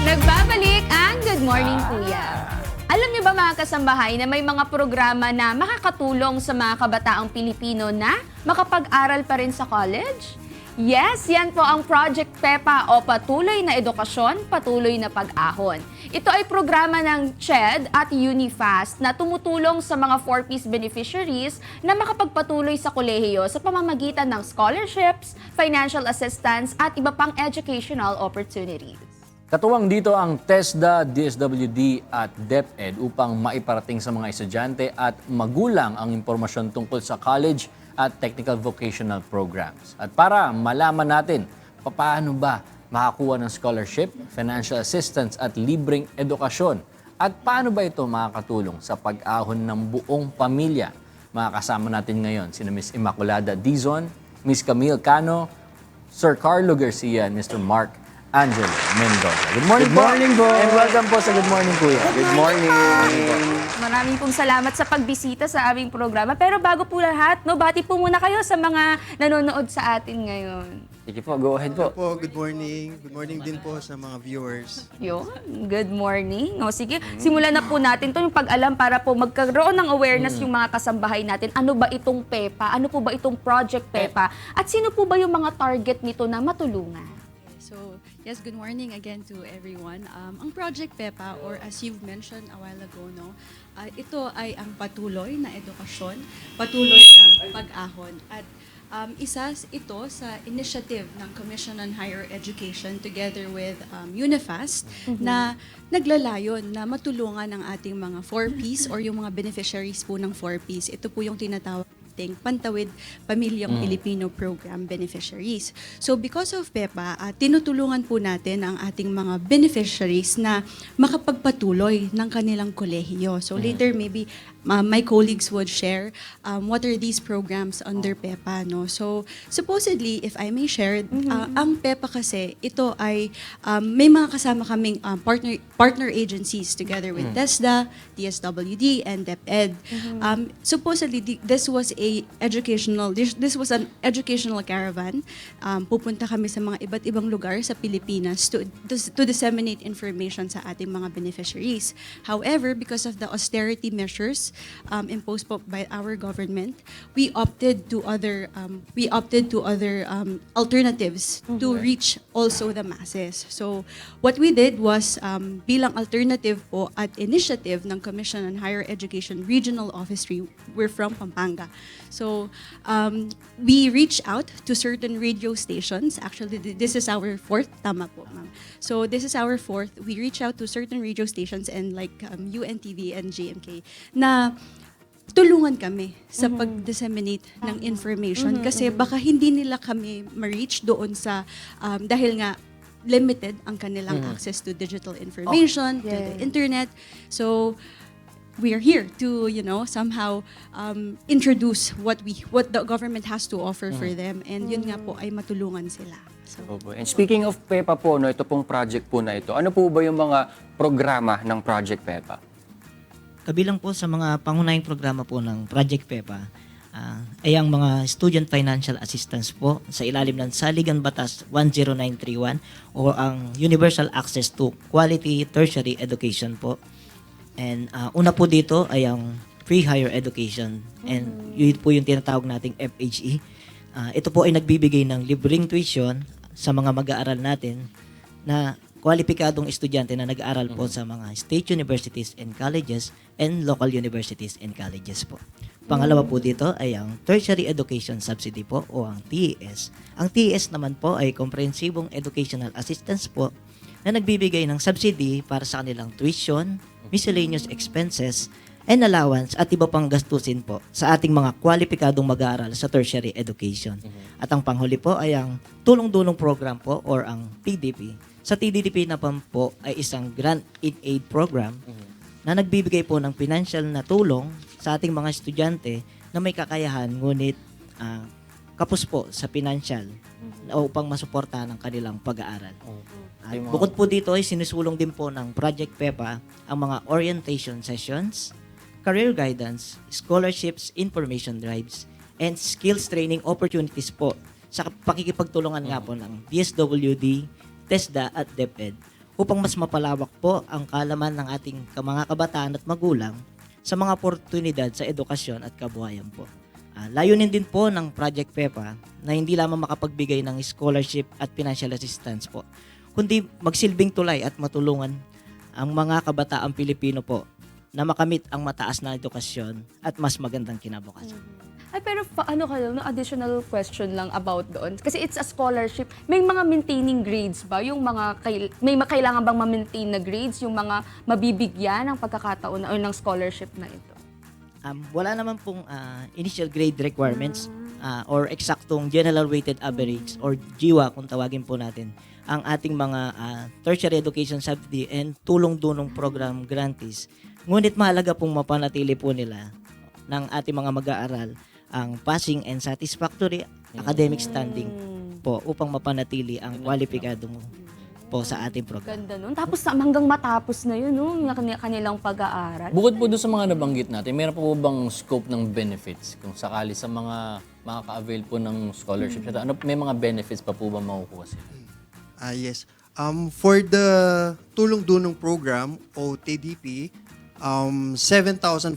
Nagbabalik ang Good Morning Kuya. Alam niyo ba mga kasambahay na may mga programa na makakatulong sa mga kabataang Pilipino na makapag-aral pa rin sa college? Yes, yan po ang Project PEPA o Patuloy na Edukasyon, Patuloy na Pag-ahon. Ito ay programa ng CHED at UniFast na tumutulong sa mga 4Ps beneficiaries na makapagpatuloy sa kolehiyo sa pamamagitan ng scholarships, financial assistance at iba pang educational opportunities. Katuwang dito ang TESDA, DSWD at DepEd upang maiparating sa mga estudyante at magulang ang impormasyon tungkol sa college at technical vocational programs. At para malaman natin paano ba makakuha ng scholarship, financial assistance at libreng edukasyon at paano ba ito makakatulong sa pag-ahon ng buong pamilya. Makakasama natin ngayon sina Ms. Immaculada Dizon, Ms. Camille Cano, Sir Carlo Garcia, and Mr. Mark Angelo Mendoza. Good morning, Good morning po. And welcome po sa Good Morning Kuya. Good morning. Maraming pong salamat sa pagbisita sa aming programa. Pero bago po lahat, bati po muna kayo sa mga nanonood sa atin ngayon. Sige po, go ahead po. Good morning. Good morning din po sa mga viewers. Yun, good morning. O sige, simulan na po natin to yung pag-alam para po magkaroon ng awareness yung mga kasambahay natin. Ano ba itong PEPA? Ano po ba itong Project PEPA? At sino po ba yung mga target nito na matulungan? So, yes, good morning again to everyone. Ang Project PEPA, or as you've mentioned a while ago, ito ay ang patuloy na edukasyon, patuloy na pag-ahon. At isa ito sa initiative ng Commission on Higher Education together with UniFast na naglalayon na matulungan ang ating mga 4Ps or yung mga beneficiaries po ng 4Ps. Ito po yung tinatawag Pantawid Pamilyang Pilipino Program beneficiaries. So because of PEPA, tinutulungan po natin ang ating mga beneficiaries na makapagpatuloy ng kanilang kolehiyo. So later maybe my colleagues would share what are these programs under PEPA. No? So supposedly, if I may share, ang PEPA kasi, ito ay may mga kasama kaming partner agencies together with TESDA, DSWD, and DepEd. Supposedly, this was an educational caravan. Pupunta kami sa mga iba't ibang lugar sa Pilipinas to disseminate information sa ating mga beneficiaries. However, because of the austerity measures imposed by our government, we opted to other alternatives to reach also the masses. So what we did was bilang alternative po at initiative ng Commission on Higher Education Regional Office 3, we're from Pampanga. So we reach out to certain radio stations. Actually, this is our fourth, tama po, ma'am. So this is our fourth. We reach out to certain radio stations and like UNTV and JMK na tulungan kami sa pag-disseminate ng information kasi baka hindi nila kami ma-reach doon sa dahil nga limited ang kanilang access to digital information, to the internet. So we are here to, somehow introduce what the government has to offer for them, and yun nga po ay matulungan sila. So, Opo. And speaking of PEPA po, ito pong project po na ito, ano po ba yung mga programa ng Project PEPA? Kabilang po sa mga pangunahing programa po ng Project PEPA ay ang mga Student Financial Assistance po sa ilalim ng Saligan Batas 10931 o ang Universal Access to Quality Tertiary Education po. And una po dito ay ang Free Higher Education, and yun po yung tinatawag nating FHE. Ito po ay nagbibigay ng libreng tuition sa mga mag-aaral natin na kwalipikadong estudyante na nag-aaral po sa mga state universities and colleges and local universities and colleges po. Pangalawa po dito ay ang Tertiary Education Subsidy po o ang TES. Ang TES naman po ay Comprehensibong Educational Assistance po na nagbibigay ng subsidy para sa kanilang tuition, miscellaneous expenses, and allowance at iba pang gastusin po sa ating mga kwalipikadong mag-aaral sa tertiary education. At ang panghuli po ay ang tulong-dulong program po or ang TDP. Sa TDP naman po ay isang grant in aid program na nagbibigay po ng financial na tulong sa ating mga estudyante na may kakayahan ngunit kapos po sa financial upang masuportahan ang kanilang pag-aaral. At bukod po dito ay sinusulong din po ng Project PEPA ang mga orientation sessions, career guidance, scholarships, information drives, and skills training opportunities po sa pakikipagtulungan nga po ng DSWD, TESDA at DepEd upang mas mapalawak po ang kaalaman ng ating mga kabataan at magulang sa mga oportunidad sa edukasyon at kabuhayan po. Layunin din po ng Project PEPA na hindi lamang makapagbigay ng scholarship at financial assistance po, kundi magsilbing tulay at matulungan ang mga kabataang Pilipino po na makamit ang mataas na edukasyon at mas magandang kinabukasan. Ay, pero additional question lang about doon. Kasi it's a scholarship. May mga maintaining grades ba? Yung mga may kailangan bang ma-maintain na grades? Yung mga mabibigyan ng pagkakataon o ng scholarship na ito? Wala naman pong initial grade requirements or eksaktong general weighted average or GWA kung tawagin po natin ang ating mga tertiary education subsidy and tulong-dunong program grantees. Ngunit mahalaga pong mapanatili po nila ng ating mga mag-aaral ang passing and satisfactory academic standing po upang mapanatili ang kwalipikado po sa ating program. Ganda nun. Tapos hanggang matapos na yun, no? Yung kanilang pag-aaral. Bukod po doon sa mga nabanggit natin, meron po bang scope ng benefits kung sakali sa mga makaka-avail po ng scholarship? Ano, may mga benefits pa po ba makukuha sila? Yes. For the Tulong-Dunong Program o TDP, 7,500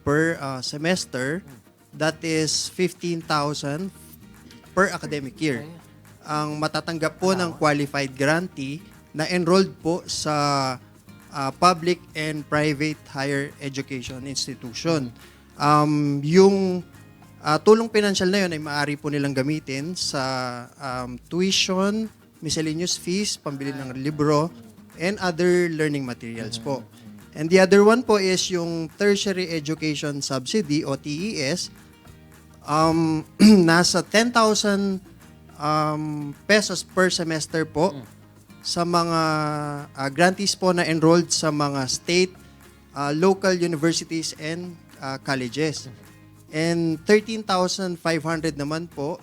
per semester. That is 15,000 per academic year. Ang matatanggap po ng qualified grantee na enrolled po sa public and private higher education institution. Yung tulong pinansyal na yun ay maaari po nilang gamitin sa tuition, miscellaneous fees, pambili ng libro, and other learning materials po. And the other one po is yung Tertiary Education Subsidy o TES. Nasa 10,000 pesos per semester po sa mga grantees po na enrolled sa mga state, local universities and colleges. And 13,500 naman po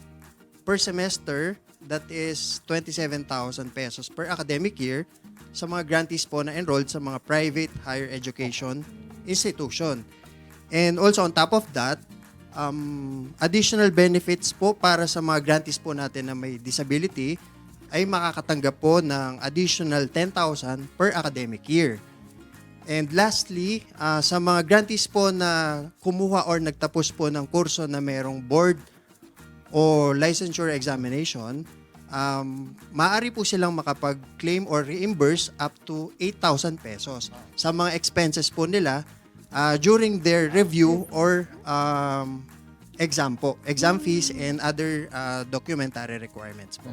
per semester, that is 27,000 pesos per academic year sa mga grantees po na enrolled sa mga private higher education institution. And also on top of that, additional benefits po para sa mga grantees po natin na may disability ay makakatanggap po ng additional 10,000 per academic year. And lastly, sa mga grantees po na kumuha or nagtapos po ng kurso na mayroong board o licensure examination, maaari po silang makapag-claim or reimburse up to 8,000 pesos sa mga expenses po nila during their review or exam po. Exam fees and other documentary requirements po.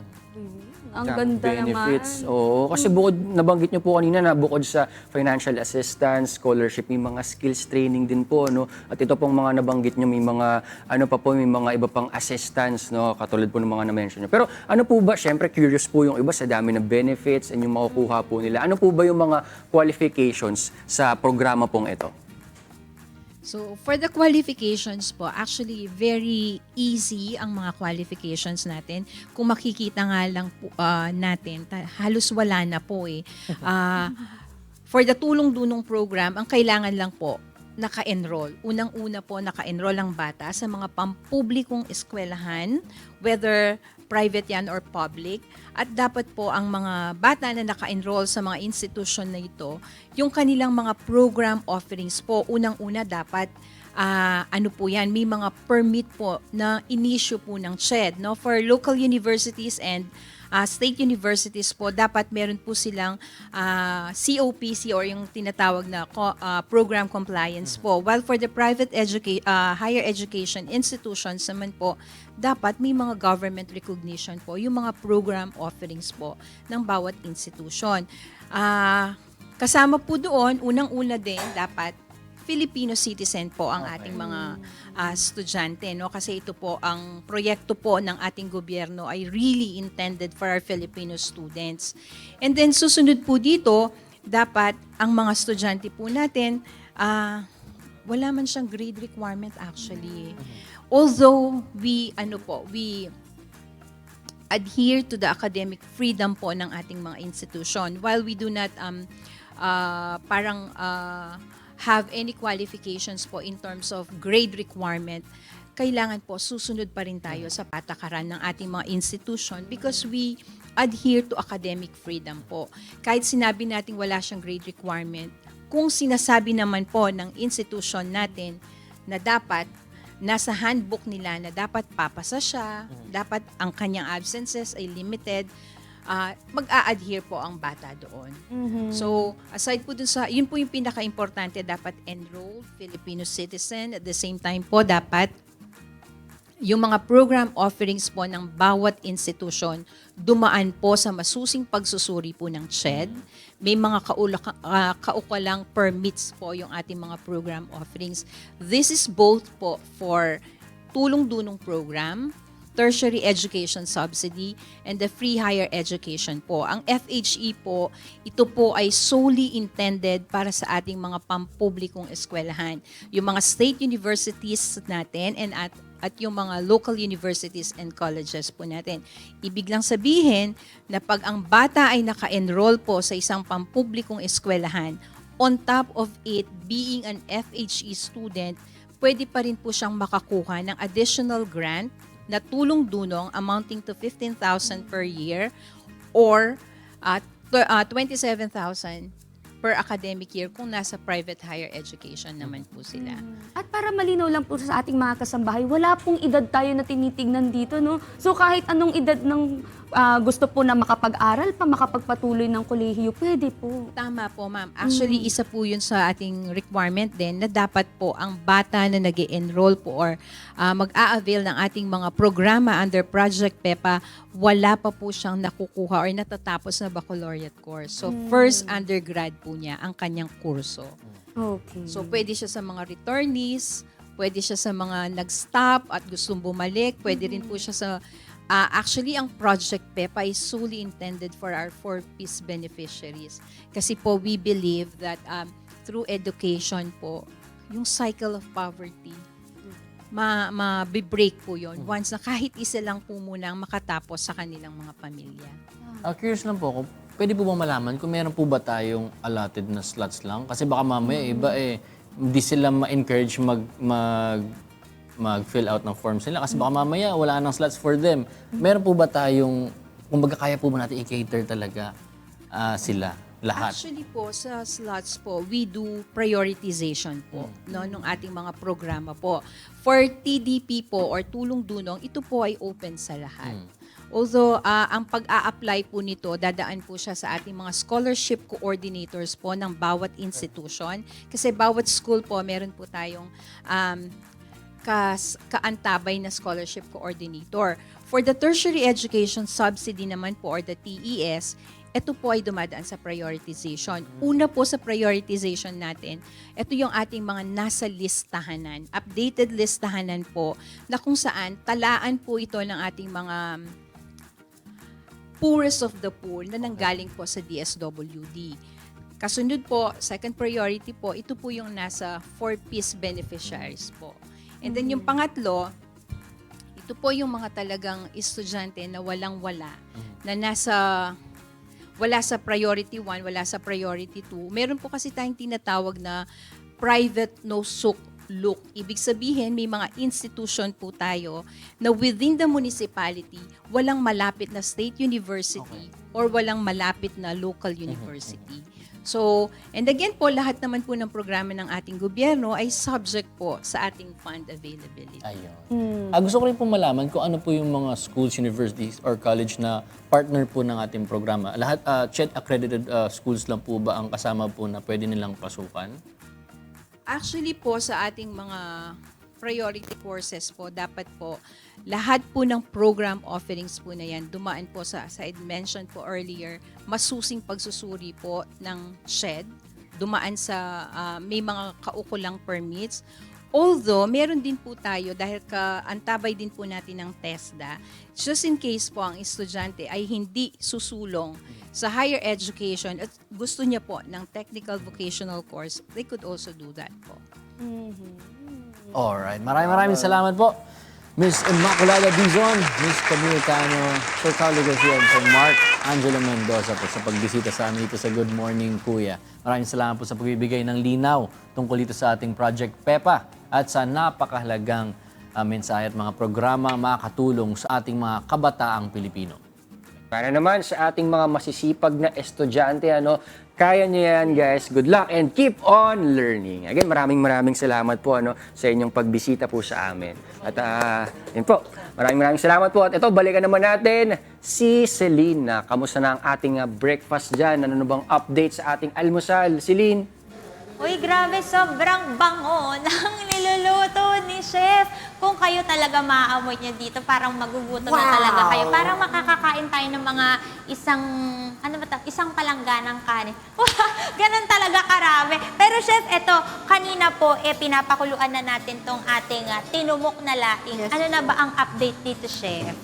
Ang Daming ganda benefits. naman. Oo, kasi bukod, nabanggit niyo po kanina na bukod sa financial assistance, scholarship, may mga skills training din po, no? At ito pong mga nabanggit niyo, may mga, ano pa po, may mga iba pang assistance, no? Katulad po ng mga na-mention niyo. Pero ano po ba, syempre curious po yung iba sa dami ng benefits and yung makukuha po nila. Ano po ba yung mga qualifications sa programa pong ito? So, for the qualifications po, actually, very easy ang mga qualifications natin. Kung makikita nga lang po, natin, halos wala na po eh. For the tulong-dunong program, ang kailangan lang po, naka-enroll. Unang-una po, naka-enroll ang bata sa mga pampublikong eskwelahan, whether private yan or public. At dapat po ang mga bata na naka-enroll sa mga institution na ito, yung kanilang mga program offerings po, unang-una dapat, ano po yan, may mga permit po na in-issue po ng CHED. No? For local universities and state universities po, dapat meron po silang COPC or yung tinatawag na program compliance po. While for the private higher education institutions naman po, dapat may mga government recognition po, yung mga program offerings po ng bawat institution. Kasama po doon, unang-una din, dapat Filipino citizen po ang ating mga estudyante, no? Kasi ito po ang proyekto po ng ating gobyerno ay really intended for our Filipino students. And then susunod po dito, dapat ang mga estudyante po natin, wala man siyang grade requirement actually. Although we adhere to the academic freedom po ng ating mga institution, while we do not have any qualifications po in terms of grade requirement, kailangan po susunod pa rin tayo sa patakaran ng ating mga institution because we adhere to academic freedom po. Kahit sinabi natin wala siyang grade requirement, kung sinasabi naman po ng institution natin na dapat nasa handbook nila na dapat papasa siya, dapat ang kanyang absences ay limited, mag-a-adhere po ang bata doon. So, aside po dun sa, yun po yung pinaka-importante, dapat enrolled Filipino citizen. At the same time po, dapat yung mga program offerings po ng bawat institution dumaan po sa masusing pagsusuri po ng CHED. May mga kaukulang permits po yung ating mga program offerings. This is both po for tulong-dunong program, tertiary education subsidy, and the free higher education po. Ang FHE po, ito po ay solely intended para sa ating mga pampublikong eskwelahan. Yung mga state universities natin at yung mga local universities and colleges po natin. Ibig lang sabihin na pag ang bata ay naka-enroll po sa isang pampublikong eskwelahan, on top of it being an FHE student, pwede pa rin po siyang makakuha ng additional grant na tulong-dunong amounting to 15,000 per year or 27,000 per academic year kung nasa private higher education naman po sila. At para malinaw lang po sa ating mga kasambahay, wala pong edad tayo na tinitignan dito, no? So kahit anong edad ng gusto po na makapag-aral pa, makapagpatuloy ng kolehiyo, pwede po. Tama po, ma'am. Actually, isa po yun sa ating requirement din na dapat po ang bata na nag-enroll po or mag-a-avail ng ating mga programa under Project PEPA, wala pa po siyang nakukuha or natatapos na baccalaureate course. So, first undergrad po niya ang kanyang kurso. Okay. So, pwede siya sa mga returnees, pwede siya sa mga nag-stop at gustong bumalik, pwede rin po siya sa actually, ang Project PEPA is solely intended for our 4Ps beneficiaries. Kasi po, we believe that through education po, yung cycle of poverty, ma-break po yun. Once na kahit isa lang po muna ang makatapos sa kanilang mga pamilya. Curious lang po ako, pwede po ba malaman kung meron po ba tayong allotted na slots lang? Kasi baka mamaya iba hindi sila ma-encourage mag-fill out ng forms nila kasi baka mamaya wala nang slots for them. Meron po ba tayong, kumbaga kaya po ba natin i-cater talaga sila, lahat? Actually po, sa slots po, we do prioritization po nung ating mga programa po. For TDP po or tulong-dunong, ito po ay open sa lahat. Although, ang pag-a-apply po nito, dadaan po siya sa ating mga scholarship coordinators po ng bawat institution. Kasi bawat school po, meron po tayong kaantabay na scholarship coordinator. For the tertiary education subsidy naman po or the TES, ito po ay dumadaan sa prioritization. Una po sa prioritization natin, ito yung ating mga nasa listahanan, updated listahanan po, na kung saan talaan po ito ng ating mga poorest of the poor na nanggaling po sa DSWD. Kasunod po, second priority po, ito po yung nasa 4Ps beneficiaries po. And then yung pangatlo, ito po yung mga talagang estudyante na walang-wala, na wala sa priority 1, wala sa priority 2. Meron po kasi tayong tinatawag na private no-sook look. Ibig sabihin, may mga institution po tayo na within the municipality, walang malapit na state university or walang malapit na local university. So, and again po, lahat naman po ng programa ng ating gobyerno ay subject po sa ating fund availability. Ayun. Gusto ko rin po malaman kung ano po yung mga schools, universities, or college na partner po ng ating programa. Lahat CHED accredited schools lang po ba ang kasama po na pwede nilang pasukan? Actually po sa ating mga priority courses po, dapat po lahat po ng program offerings po na yan dumaan po sa I mentioned po earlier, masusing pagsusuri po ng SHED, dumaan sa may mga kaukulang permits. Although, meron din po tayo, dahil antabay din po natin ng TESDA, just in case po ang estudyante ay hindi susulong sa higher education at gusto niya po ng technical vocational course, they could also do that po. Alright, maraming salamat po. Miss Immaculada Dizon, Miss Camille Cano, Sir Carlo Garcia, and Sir Mark Angelo Mendoza po sa pagbisita sa amin dito sa Good Morning Kuya. Maraming salamat po sa pagbibigay ng linaw tungkol dito sa ating Project PEPA at sa napakahalagang mensahe at mga programa makakatulong sa ating mga kabataang Pilipino. Para naman sa ating mga masisipag na estudyante, kaya niyo yan, guys. Good luck and keep on learning. Again, maraming salamat po sa inyong pagbisita po sa amin. At yun po, maraming salamat po. At ito, balikan naman natin si Celine. Kamusta na ang ating breakfast dyan? Ano bang update sa ating almusal? Celine? Uy, grabe, sobrang bango ng niluluto ni Chef. Kung kayo talaga maaamoy niyo dito, parang magugutom na talaga kayo. Parang makakakain tayo ng mga isang palangganang kanin. Ganun talaga karami. Pero Chef, eto, kanina po, pinapakuluan na natin tong ating tinumok na laing. Yes, ano na ba ang update dito, Chef?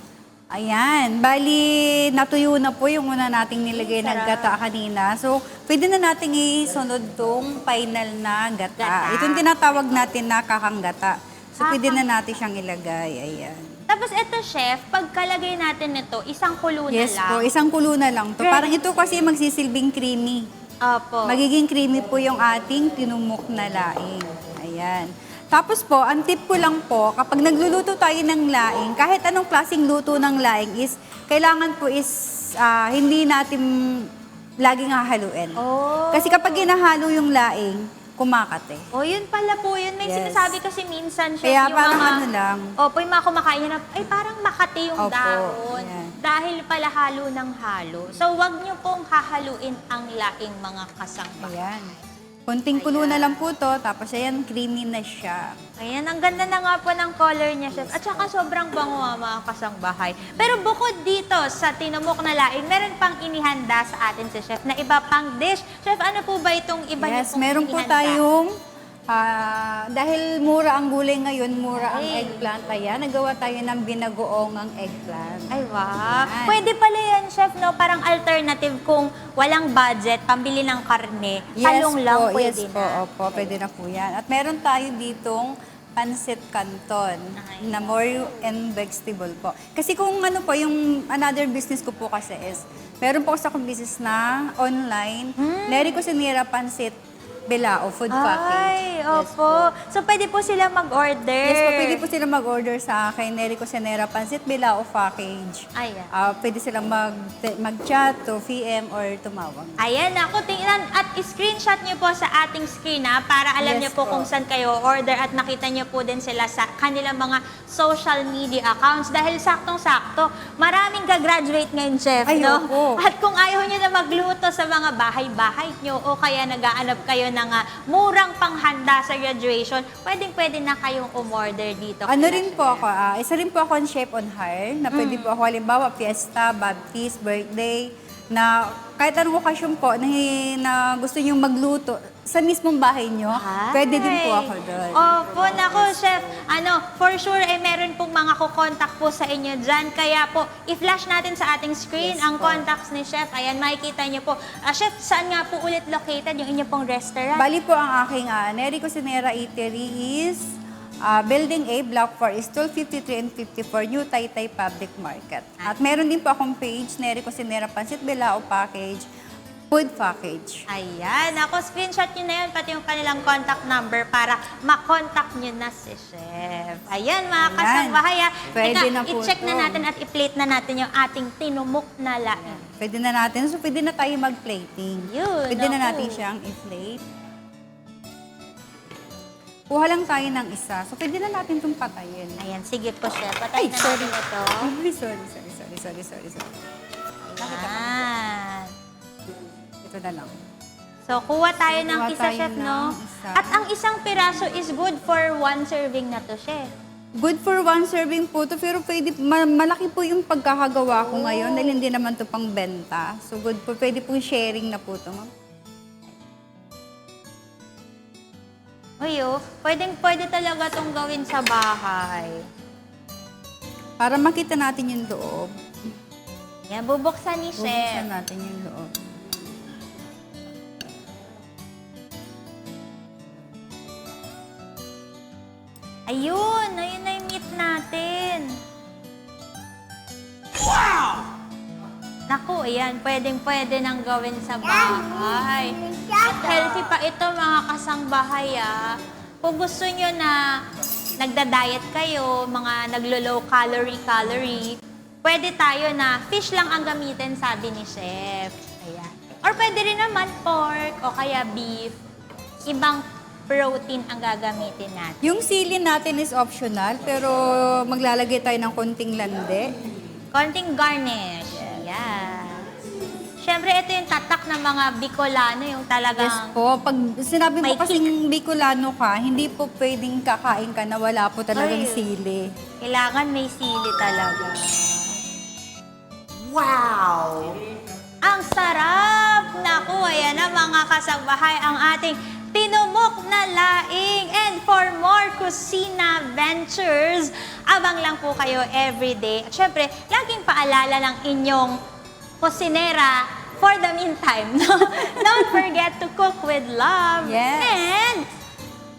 Ayan, bali natuyo na po yung una nating nilagay na gata kanina. So, pwede na nating isunod tong final na gata. Ito yung tinatawag natin na kakanggata. So, pwede na natin siyang ilagay. Ayan. Tapos ito, Chef, pagkalagay natin nito, isang kulo na Yes lang. po, isang kulo na lang to. Parang ito kasi magsisilbing creamy. Opo. Magiging creamy po yung ating tinumok na laing. Ayan. Tapos po, ang tip ko lang po, kapag nagluluto tayo ng laing, kahit anong klaseng luto ng laing is, kailangan po is hindi natin laging hahaluin. Oh. Kasi kapag ginahalo yung laing, kumakate. Oh, yun pala po yun. May Yes. sinasabi kasi minsan, Chef, Kaya yung parang mga... ano lang. Opo, yung mga kumakain na, ay parang makati yung Opo, dahon. yan. Dahil pala halo ng halo. So, wag niyo pong hahaluin ang laing mga kasangbahay. Ayan. Konting kulo na lang po to, tapos ayan, creamy na siya. Ayan, ang ganda na nga po ng color niya, Chef. At saka sobrang bango mga kasangbahay. Pero bukod dito sa tinumok na laing, meron pang inihanda sa atin si Chef na iba pang dish. Chef, ano po ba itong iba niyo Yes, pong meron po inihanda? tayong, dahil mura ang gulay ngayon, mura ang eggplant. Ayan, nagawa tayo ng binagoong ang eggplant. Ay, wow. Ayan. Pwede pala yan, Chef, no? Parang alternative kung walang budget, pambili ng karne, talong lang pwede yes po, na. opo, pwede na po yan. At meron tayo ditong pancit canton na more and vegetable po. Kasi kung ano po, yung another business ko po kasi is, meron po sa akong business na online, Neri Cusinera Pancit Bilao Food Ay, Package. opo. So, pwede po sila mag-order. Yes po, pwede po sila mag-order sa akin, Neri Cusinera Pancit Bilao Package. Ayan. Pwede silang mag-chat to PM or tumawag. Ayan, ako tingnan at screenshot niyo po sa ating screen para alam Yes niyo po po. kung saan kayo order at makita niyo po din sila sa kanilang mga social media accounts dahil saktong-sakto, maraming gagraduate ngayon, Chef, Ay, no? opo. At kung ayaw niyo na magluto sa mga bahay-bahay niyo o kaya nag-aanap kayo ng ng murang panghanda sa graduation, pwede na kayong umorder dito. Ano kila rin po Chef. ako, isa rin po ako ang chef on hire, na pwede po ako, halimbawa, fiesta, baptist, birthday, na kahit anong okasyon po na gusto nyo magluto sa mismong bahay nyo, pwede din po ako doon. Opo, naku, Chef. For sure, meron pong mga kukontak po sa inyo dyan. Kaya po, i-flash natin sa ating screen ang contacts ni Chef. Ayan, makikita niyo po. Chef, saan nga po ulit located yung inyo pong restaurant? Bali po ang aking Neri Cucinera Eatery is Building A, Block 4, is 1253 and 54, New Taytay Public Market. At meron din po akong page, Neri Cucinera Pansit Bilao Package, Food Package. Ayan, ako screenshot nyo na yun, pati yung kanilang contact number para makontak nyo na si Chef. Ayan, mga kasangbahay. Pwede na po i-check na to. natin at i-plate na natin yung ating tinumok na laing. Pwede na natin. So, pwede na tayo mag-plating. Yun, Pwede na naku. natin siyang i-plate. Kuha lang tayo ng isa. So, pwede na natin itong patayin. Ayan, sige po, Chef. Patayin na natin ito. Ay, sorry. Ayan. Ito na lang. So, kuha tayo ng Kuha isa, tayo Chef, no? ng isa. At ang isang piraso is good for 1 serving na to, Chef. Good for 1 serving po to, pero pwede, malaki po yung pagkakagawa ko ngayon dahil hindi naman to pang benta. So, good po. Pwede pong sharing na po to, ma'am. Pwede talaga itong gawin sa bahay. Para makita natin yung loob. Yan, bubuksan ni Chef. Bubuksan natin yung loob. Ayun na yung meat natin. Wow! Naku, ayan, pwede nang gawin sa bahay. At healthy pa ito, mga kasangbahay, Kung gusto nyo na nagda-diet kayo, mga naglo-low calorie, pwede tayo na fish lang ang gamitin, sabi ni Chef. Ayan. Or pwede rin naman pork o kaya beef. Ibang protein ang gagamitin natin. Yung sili natin is optional, pero maglalagay tayo ng konting lande. Konting garnish. Ayan. Siyempre, ito yung tatak ng mga Bicolano, yung talagang... Yes po. Pag sinabi mo May kasing Bicolano ka, hindi po pwedeng kakain ka na wala po talagang Ay. sili. Kailangan may sili talaga. Wow! Ang sarap! Naku, ayan na mga kasangbahay, ang ating tinumok na laing. And for more Kusina Ventures, abang lang po kayo everyday. At syempre, laging paalala ng inyong kusinera for the meantime. Don't forget to cook with love. Yes. And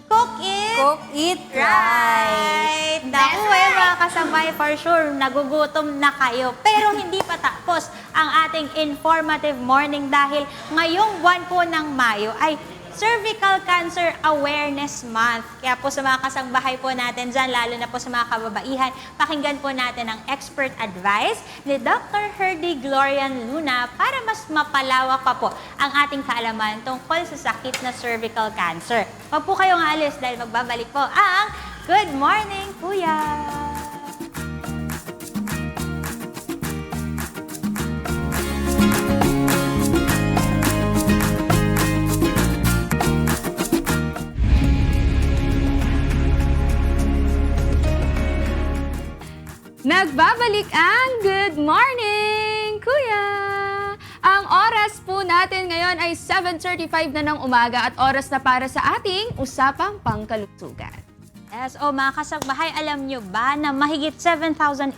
cook it Cook it right. right. Naku, mga kasabay, for sure, nagugutom na kayo. Pero hindi pa tapos ang ating informative morning dahil ngayong buwan po ng Mayo ay Cervical Cancer Awareness Month. Kaya po sa mga kasangbahay po natin dyan, lalo na po sa mga kababaihan, pakinggan po natin ang expert advice ni Dr. Herdy Glorian Luna para mas mapalawak pa po ang ating kaalaman tungkol sa sakit na cervical cancer. Huwag po kayong aalis dahil magbabalik po ang Good Morning, Kuya! Nagbabalik ang Good Morning, Kuya! Ang oras po natin ngayon ay 7:35 na ng umaga at oras na para sa ating Usapang Pangkalusugan. Yes, mga kasangbahay, alam nyo ba na mahigit 7,800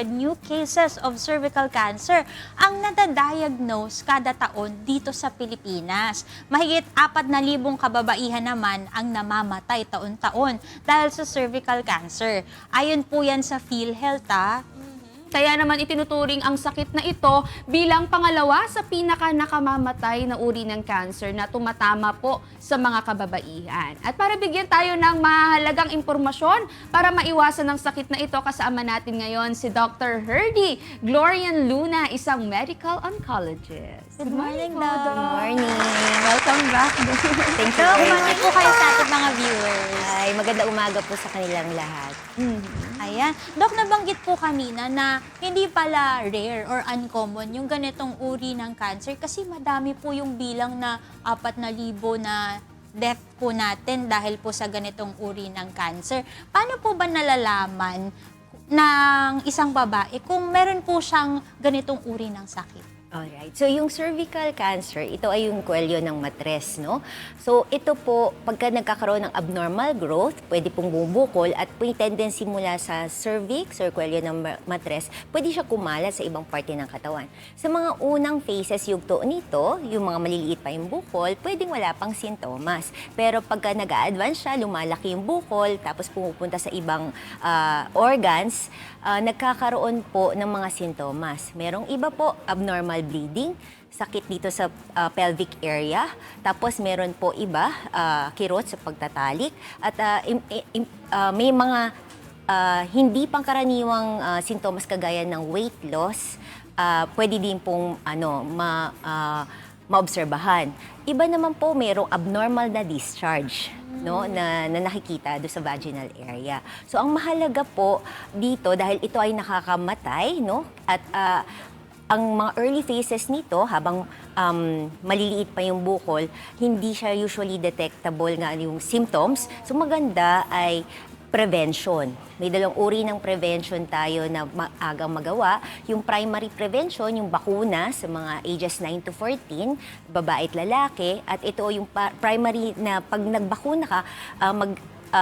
new cases of cervical cancer ang nadadiagnose kada taon dito sa Pilipinas. Mahigit 4,000 kababaihan naman ang namamatay taon-taon dahil sa cervical cancer. Ayon po yan sa PhilHealth, Kaya naman itinuturing ang sakit na ito bilang pangalawa sa pinaka-nakamamatay na uri ng cancer na tumatama po sa mga kababaihan. At para bigyan tayo ng mahalagang impormasyon para maiwasan ang sakit na ito, kasama natin ngayon si Dr. Herdy Glorian Luna, isang medical oncologist. Good morning, Doc. Good morning. Welcome back. Thank you So, very kumati much. po kayo sa ating mga viewers. Ay, maganda umaga po sa kanilang lahat. Ayan. Doc, nabanggit po kanina na hindi pala rare or uncommon yung ganitong uri ng cancer kasi madami po yung bilang na 4,000 na death po natin dahil po sa ganitong uri ng cancer. Paano po ba nalalaman ng isang babae kung meron po siyang ganitong uri ng sakit? Alright. So, yung cervical cancer, ito ay yung kwelyo ng matres, no? So, ito po, pagka nagkakaroon ng abnormal growth, pwede pong bumukol at may tendency mula sa cervix or kwelyo ng matres, pwede siya kumalat sa ibang parte ng katawan. Sa mga unang phases yugto nito, yung mga maliliit pa yung bukol, pwedeng wala pang sintomas. Pero pagka nag-a-advance siya, lumalaki yung bukol, tapos pumupunta sa ibang organs, nagkakaroon po ng mga sintomas. Merong iba po, abnormal bleeding, sakit dito sa pelvic area. Tapos meron po iba, kirot sa pagtatalik. At may mga hindi pangkaraniwang sintomas kagaya ng weight loss, pwede din pong maobserbahan. Iba naman po, merong abnormal na discharge, no, na nakikita doon sa vaginal area. So ang mahalaga po dito, dahil ito ay nakakamatay, no, at ang mga early phases nito, habang maliliit pa yung bukol, hindi siya usually detectable nga yung symptoms. So maganda ay prevention. May dalawang uri ng prevention tayo na maagang magawa. Yung primary prevention, yung bakuna sa mga ages 9 to 14, babae at lalaki. At ito yung primary na pag nagbakuna ka,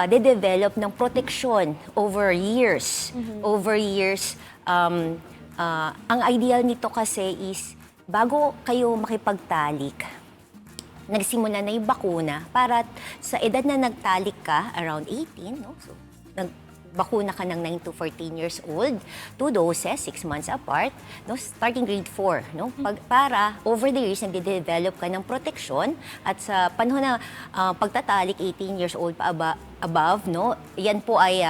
de-develop ng protection over years. Over years, ang ideal nito kasi is, bago kayo makipagtalik, nagsimula na yung bakuna para sa edad na nagtalik ka, around 18, no? So, nagbakuna ka ng 9 to 14 years old, 2 doses, 6 months apart, no? Starting grade 4, no? Para over the years, nagde-develop ka ng protection at sa panahon na pagtatalik, 18 years old pa above, no? Yan po ay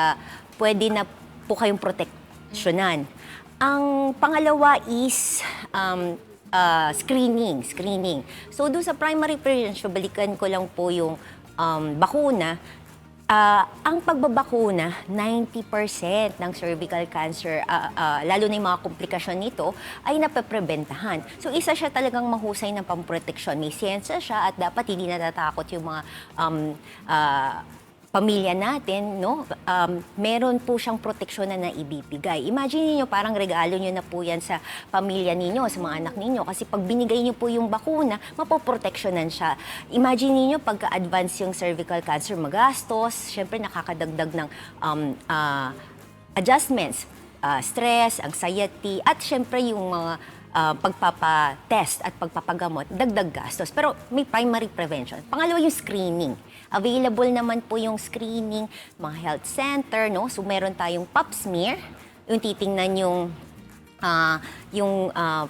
pwede na po kayong proteksyonan. Ang pangalawa is screening. So, doon sa primary prevention, balikan ko lang po yung bakuna. Ang pagbabakuna, 90% ng cervical cancer, lalo na yung mga komplikasyon nito, ay napapreventahan. So, isa siya talagang mahusay ng pamproteksyon. May siyensya siya at dapat hindi natatakot yung mga pamilya natin, no? Meron po siyang proteksyon na naibibigay. Imagine niyo parang regalo niyo na po yan sa pamilya ninyo, sa mga anak ninyo. Kasi pag binigay niyo po yung bakuna, mapoproteksyonan siya. Imagine niyo pagka-advance yung cervical cancer, magastos, syempre nakakadagdag ng adjustments, stress, anxiety, at syempre yung mga pagpapatest at pagpapagamot, dagdag gastos. Pero may primary prevention. Pangalawa yung screening. Available naman po yung screening, mga health center, no? So meron tayong pap smear, yung titingnan yung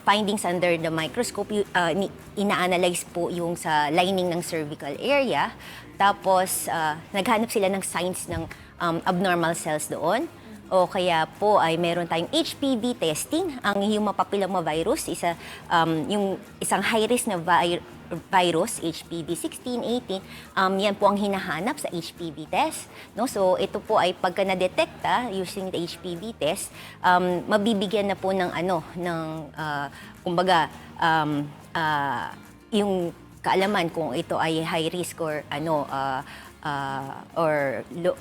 findings under the microscope, ina-analyze po yung sa lining ng cervical area. Tapos naghanap sila ng signs ng abnormal cells doon. O kaya po ay meron tayong HPV testing. Ang human papillomavirus, yung isang high-risk na virus, HPV 16, 18, yan po ang hinahanap sa HPV test. No? So ito po ay pagka na-detekta using the HPV test, mabibigyan na po ng kumbaga, yung kaalaman kung ito ay high risk or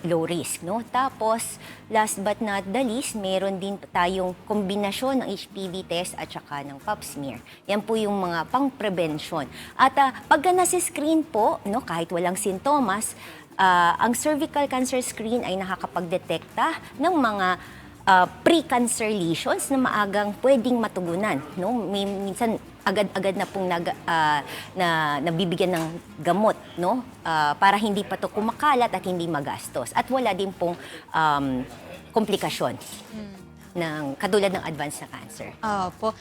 low risk, no? Tapos, last but not the least, meron din tayong kombinasyon ng HPV test at saka ng pap smear. Yan po yung mga pang-prevention. At pagka nasi-screen po, no, kahit walang sintomas, ang cervical cancer screen ay nakakapagdetekta ng mga pre-cancer lesions na maagang pwedeng matugunan, no? Minsan agad-agad na pong nabibigyan ng gamot, no? Para hindi pa to kumakalat at hindi magastos. At wala din pong komplikasyon ng katulad ng advanced na cancer. Opo.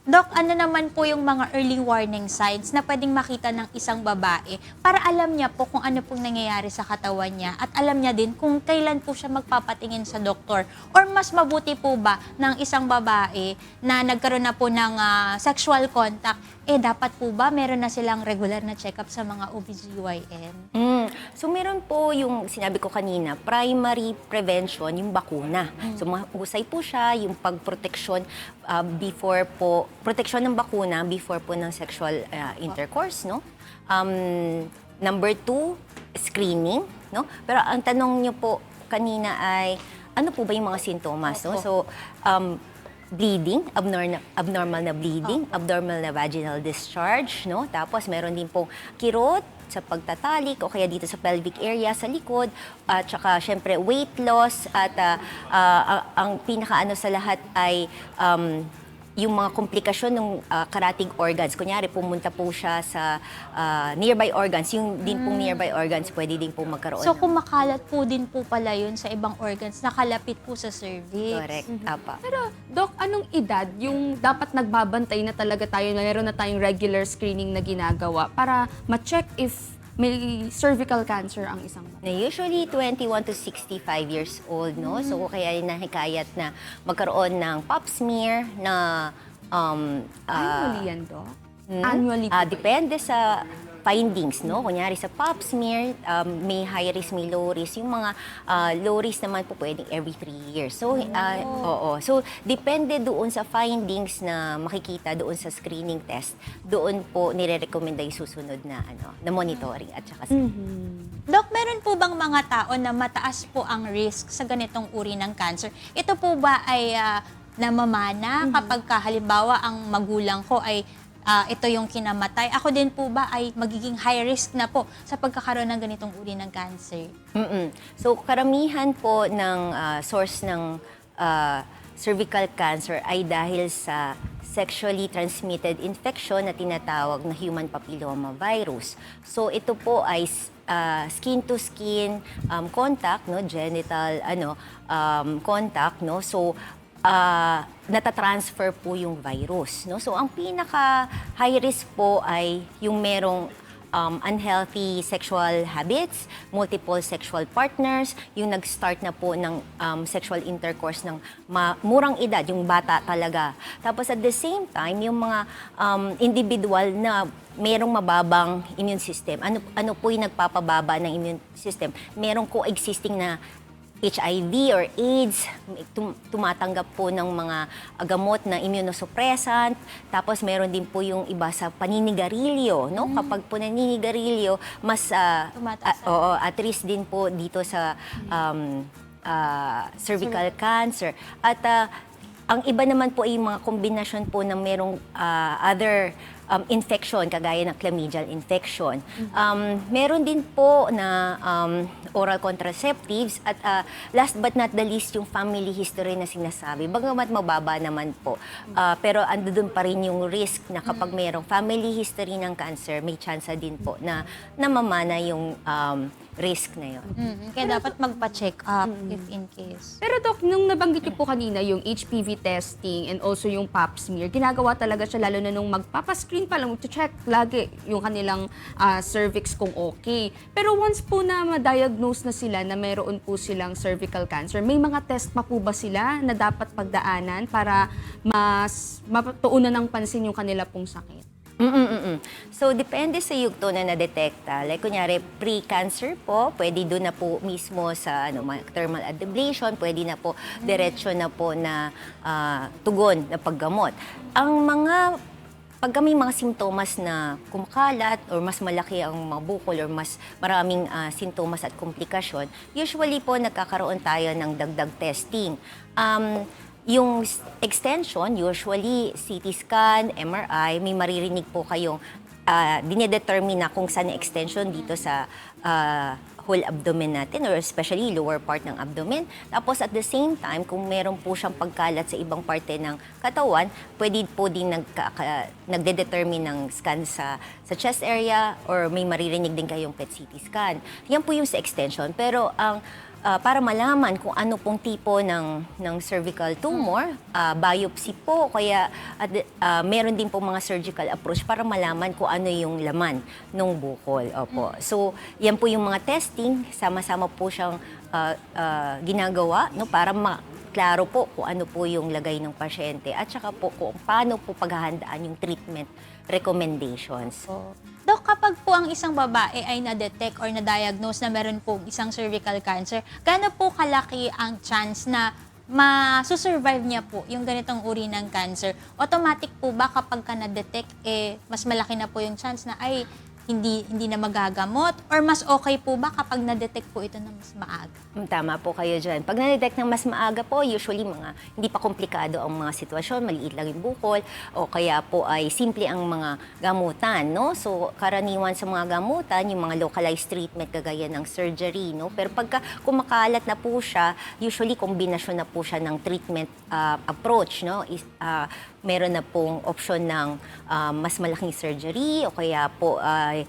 Doc, ano naman po yung mga early warning signs na pwedeng makita ng isang babae para alam niya po kung ano pong nangyayari sa katawan niya at alam niya din kung kailan po siya magpapatingin sa doktor? Or mas mabuti po ba ng isang babae na nagkaroon na po ng sexual contact, dapat po ba meron na silang regular na check-up sa mga OBGYN? So meron po yung sinabi ko kanina, primary prevention, yung bakuna. So mahusay po siya, yung pagproteksyon proteksyon ng bakuna before po ng sexual intercourse, no? Number 2, screening, no? Pero ang tanong niyo po kanina ay, ano po ba yung mga sintomas, no? So, bleeding, abnormal na bleeding, abnormal na vaginal discharge, no? Tapos meron din pong kirot sa pagtatalik o kaya dito sa pelvic area sa likod, at saka syempre weight loss, at ang pinakaano sa lahat ay yung mga komplikasyon ng karating organs. Kunyari, pumunta po siya sa nearby organs. Yung din pong nearby organs, pwede din po magkaroon. So kumakalat po din po pala yun sa ibang organs, nakalapit po sa cervix. Correct. Apa. Pero, Doc, anong edad yung dapat nagbabantay na talaga tayo, meron na tayong regular screening na ginagawa para ma-check if may cervical cancer ang isang Na usually 21 to 65 years old, no? So kaya nahikayat na magkaroon ng pap smear na Annually yan, Doc? Annually po ba? depende sa findings, no? Kunyari sa pap smear, may high risk, may low risk. Yung mga low risk naman po pwedeng every 3 years. So, oo. So, depende doon sa findings na makikita doon sa screening test. Doon po nire-recommenda yung susunod na na monitoring at saka Doc, meron po bang mga tao na mataas po ang risk sa ganitong uri ng cancer? Ito po ba ay namamana kapag halimbawa ang magulang ko ay ito yung kinamatay? Ako din po ba ay magiging high risk na po sa pagkakaroon ng ganitong uri ng cancer? So, karamihan po ng source ng cervical cancer ay dahil sa sexually transmitted infection na tinatawag na human papilloma virus. So, ito po ay skin-to-skin contact, no, genital contact, no. So, natatransfer po yung virus, no. So, ang pinaka high risk po ay yung merong unhealthy sexual habits, multiple sexual partners, yung nag-start na po ng sexual intercourse ng murang edad, yung bata talaga. Tapos at the same time, yung mga individual na merong mababang immune system. Ano po yung nagpapababa ng immune system? Merong coexisting na HIV or AIDS, tumatanggap po ng mga gamot na immunosuppressant. Tapos meron din po yung iba sa paninigarilyo, no? Kapag po naninigarilyo, mas at risk din po dito sa cervical cancer. At ang iba naman po ay mga kombinasyon po ng merong other infection, kagaya ng chlamydial infection. Meron din po na oral contraceptives, at last but not the least, yung family history na sinasabi. Bagamat mababa naman po, pero andun pa rin yung risk na kapag mayroong family history ng cancer, may chance din po na namamana yung risk na yun. Kaya dapat magpa-check up if in case. Pero Doc, nung nabanggit niyo po kanina yung HPV testing and also yung pap smear, ginagawa talaga siya lalo na nung magpapascreen pa lang, check lagi yung kanilang cervix kung okay. Pero once po na ma-diagnose na sila na mayroon po silang cervical cancer, may mga test pa po ba sila na dapat pagdaanan para mas matuunan ng pansin yung kanila pong sakit? So, depende sa yugto na na-detekta. Like, kunyari, pre-cancer po, pwede doon na po mismo sa thermal ablation, pwede na po, diretsyo na po na tugon na paggamot. Pagka may mga simptomas na kumakalat or mas malaki ang mga bukol or mas maraming sintomas at komplikasyon, usually po nagkakaroon tayo ng dagdag testing. Yung extension, usually CT scan, MRI, may maririnig po kayong dinedetermine na kung saan yung extension dito sa whole abdomen natin or especially lower part ng abdomen. Tapos at the same time, kung meron po siyang pagkalat sa ibang parte ng katawan, pwede po din nagde-determine ng scan sa chest area or may maririnig din kayong PET CT scan. Yan po yung sa extension. Pero ang para malaman kung ano pong tipo ng cervical tumor, biopsy po, kaya meron din po mga surgical approach para malaman kung ano yung laman ng bukol. Opo. So, yan po yung mga testing, sama-sama po siyang ginagawa, no, para klaro po kung ano po yung lagay ng pasyente at saka po kung paano po paghahandaan yung treatment recommendations. Dok, kapag po ang isang babae ay na-detect or na-diagnose na meron po isang cervical cancer, gaano po kalaki ang chance na masusurvive niya po yung ganitong uri ng cancer? Automatic po ba kapag ka na-detect, mas malaki na po yung chance na ay hindi na magagamot? Or mas okay po ba kapag na-detect po ito na mas maaga? Tama po kayo dyan. Pag na-detect ng mas maaga po, usually hindi pa komplikado ang mga sitwasyon, maliit lang yung bukol, o kaya po ay simple ang mga gamutan, no? So, karaniwan sa mga gamutan, yung mga localized treatment kagaya ng surgery, no? Pero pagka kumakalat na po siya, usually kombinasyon na po siya ng treatment approach, no? Meron na pong option ng mas malaking surgery o kaya po ay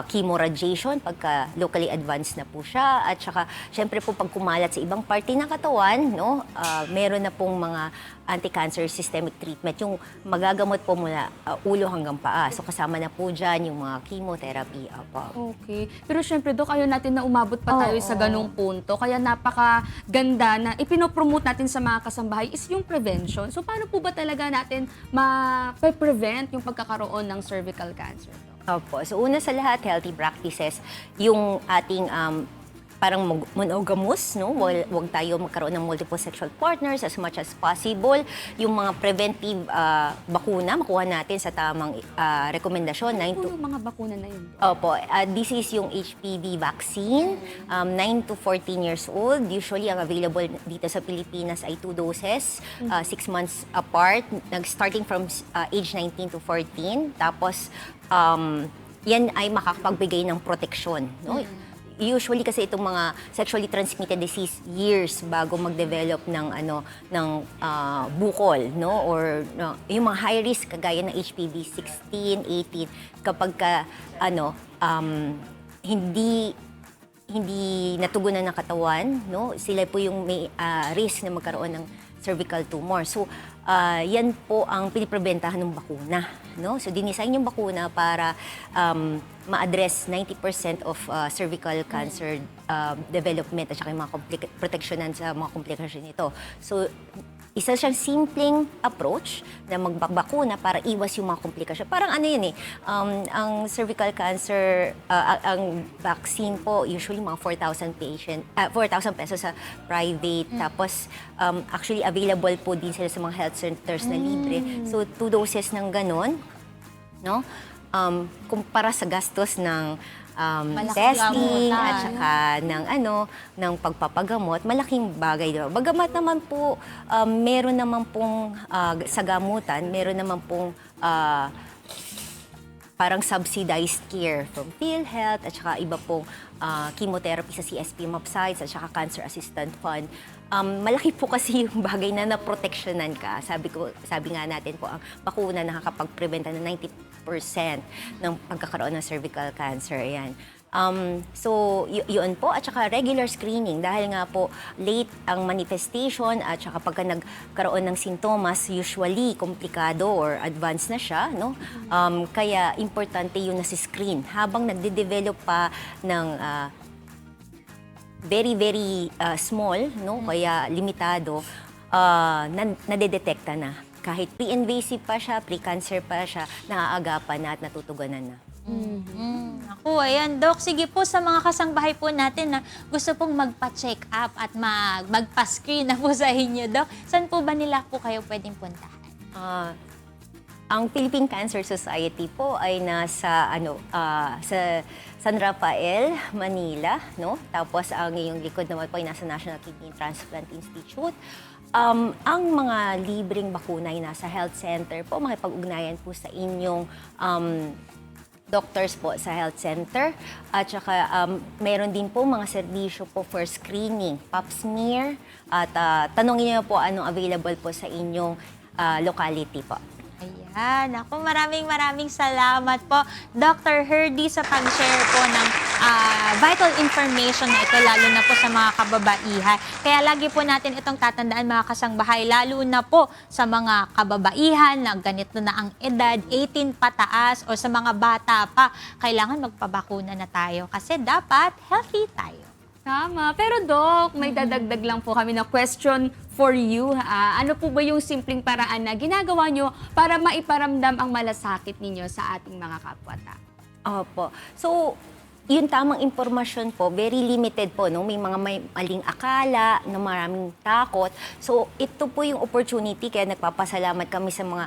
chemoradiation pagka locally advanced na po siya. At saka, syempre po pag kumalat sa ibang parte ng katawan, no, meron na pong mga anti-cancer systemic treatment, yung magagamot po mula ulo hanggang paa. So kasama na po dyan yung mga chemotherapy. Okay. Pero syempre, Dok, ayaw natin na umabot pa tayo sa ganung punto. Kaya napakaganda na ipinopromote natin sa mga kasambahay is yung prevention. So paano po ba talaga natin ma-prevent yung pagkakaroon ng cervical cancer? Opo. So una sa lahat, healthy practices, yung ating parang monogamous, no? Huwag tayo magkaroon ng multiple sexual partners as much as possible. Yung mga preventive bakuna, makuha natin sa tamang rekomendasyon. Ano yung mga bakuna na yun? Opo. This is yung HPV vaccine, 9 to 14 years old. Usually, ang available dito sa Pilipinas ay 2 doses, 6 months apart, starting from age 19 to 14. Tapos, yan ay makakapagbigay ng proteksyon, no? Usually kasi itong mga sexually transmitted disease years bago mag-develop ng bukol, no, or yung mga high risk kagaya ng HPV 16, 18 kapag hindi natugunan ng katawan, no, sila po yung may risk na magkaroon ng cervical tumor. So, yan po ang piniprebentahan ng bakuna, no? So, dinisign yung bakuna para ma-address 90% of cervical cancer development at saka yung mga proteksyonan sa mga komplikasyon nito. So, isa siyang simpleng approach na magbakuna para iwas yung mga komplikasyon. Parang ang cervical cancer, ang vaccine po, usually mga 4,000 pesos sa private. Tapos, actually available po din sila sa mga health centers na libre. So, 2 doses ng ganon, no? Kumpara sa gastos ng testing at saka ng pagpapagamot, malaking bagay. Diba? Bagamat naman po, meron naman pong sa gamutan, meron naman pong parang subsidized care from PhilHealth at saka iba pong chemotherapy sa CSP MAPSITES at saka Cancer Assistance Fund. Malaki po kasi yung bagay na naproteksyonan ka. Sabi nga natin po, ang bakuna nakakapag-preventa ng 90% ng pagkakaroon ng cervical cancer. Yan. So, yun po. At saka regular screening. Dahil nga po, late ang manifestation at saka pagka nagkaroon ng sintomas, usually komplikado or advanced na siya. No? Kaya importante yung nasi-screen. Habang nagde-develop pa ng very, very small, no? Kaya limitado, nade-detekta na. Kahit pre-invasive pa siya, pre-cancer pa siya, naaagapan na at natutugunan na. Ako, ayan, Doc. Sige po sa mga kasangbahay po natin na gusto pong magpa-check up at magpa-screen na po sa inyo, Doc. Saan po ba nila po kayo pwedeng puntahan? Ang Philippine Cancer Society po ay nasa sa San Rafael, Manila, no? Tapos ang iyong likod naman po ay nasa National Kidney Transplant Institute. Ang mga libreng bakuna ay nasa health center po, makipag-ugnayan po sa inyong doctors po sa health center. At saka meron din po mga serbisyo po for screening, pap smear, at tanongin niyo po anong available po sa inyong locality po. Ayan. Ako, maraming salamat po, Dr. Herdy, sa pag-share po ng vital information na ito, lalo na po sa mga kababaihan. Kaya lagi po natin itong tatandaan, mga kasangbahay, lalo na po sa mga kababaihan na ganito na ang edad, 18 pataas, o sa mga bata pa, kailangan magpabakuna na tayo kasi dapat healthy tayo. Tama. Pero Doc, may dadagdag lang po kami na question for you. Ano po ba yung simpleng paraan na ginagawa nyo para maiparamdam ang malasakit ninyo sa ating mga kapwa-tao? Opo. So, yung tamang impormasyon po, very limited po. No? May maling akala, na maraming takot. So, ito po yung opportunity. Kaya nagpapasalamat kami sa mga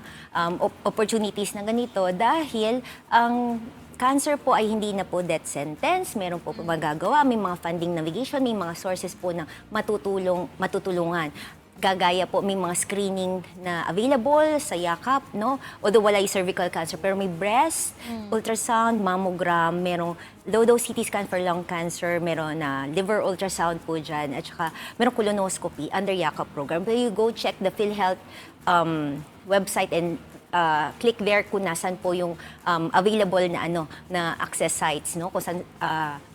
opportunities na ganito dahil ang cancer po ay hindi na po death sentence, meron po magagawa, may mga funding navigation, may mga sources po na matutulungan. Gagaya po, may mga screening na available sa yakap, no? Although wala yung cervical cancer, pero may breast, ultrasound, mammogram, merong low-dose CT scan for lung cancer, meron na liver ultrasound po dyan, at saka merong colonoscopy under yakap program. So you go check the PhilHealth website and click there kung nasan po yung available na access sites, no, kung saan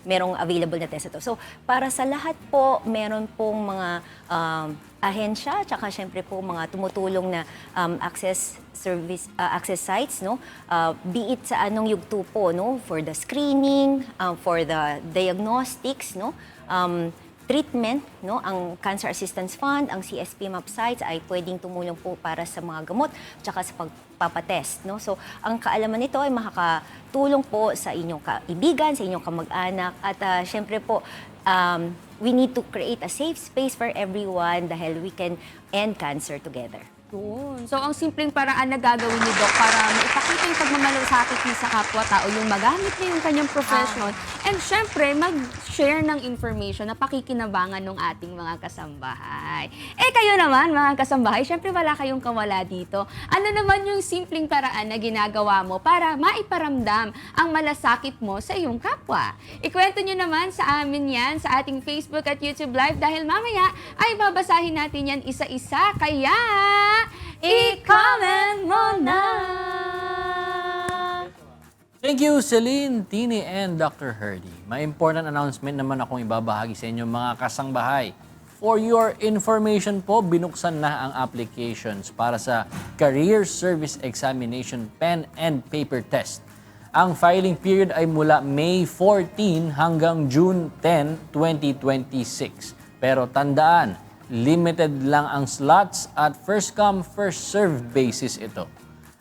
merong available na test ito. So para sa lahat po, meron pong mga ahensya, tsaka syempre po mga tumutulong na access sites, no, be it sa anong yugto po, no, for the screening, for the diagnostics, no, treatment, no, ang Cancer Assistance Fund, ang CSP MAP sites ay pwedeng tumulong po para sa mga gamot tsaka sa pagpapatest, no. So, ang kaalaman nito ay makakatulong po sa inyong kaibigan, sa inyong kamag-anak at syempre po we need to create a safe space for everyone dahil we can end cancer together. Yun. So, ang simpleng paraan na gagawin ni Doc para maipakita yung pagmamalasakit niya sa kapwa-tao, yung magamit niya yung kanyang profession, and syempre, mag-share ng information na pakikinabangan ng ating mga kasambahay. Eh, kayo naman, mga kasambahay, syempre wala kayong kawala dito. Ano naman yung simpleng paraan na ginagawa mo para maiparamdam ang malasakit mo sa iyong kapwa? Ikwento nyo naman sa amin yan sa ating Facebook at YouTube Live dahil mamaya ay babasahin natin yan isa-isa. Kaya i-comment mo na! Thank you, Celine, Tini, and Dr. Herdy. May important announcement naman akong ibabahagi sa inyo mga kasangbahay. For your information po, binuksan na ang applications para sa Career Service Examination Pen and Paper Test. Ang filing period ay mula May 14 hanggang June 10, 2026. Pero tandaan, limited lang ang slots at first come, first served basis ito.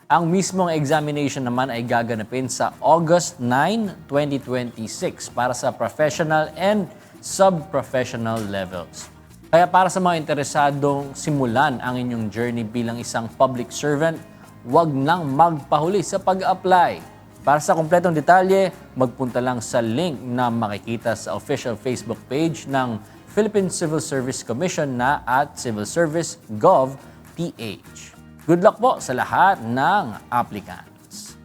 Ang mismong examination naman ay gaganapin sa August 9, 2026 para sa professional and sub-professional levels. Kaya para sa mga interesadong simulan ang inyong journey bilang isang public servant, huwag nang magpahuli sa pag-apply. Para sa kumpletong detalye, magpunta lang sa link na makikita sa official Facebook page ng Philippine Civil Service Commission na at civilservice.gov.ph. Good luck po sa lahat ng applicants.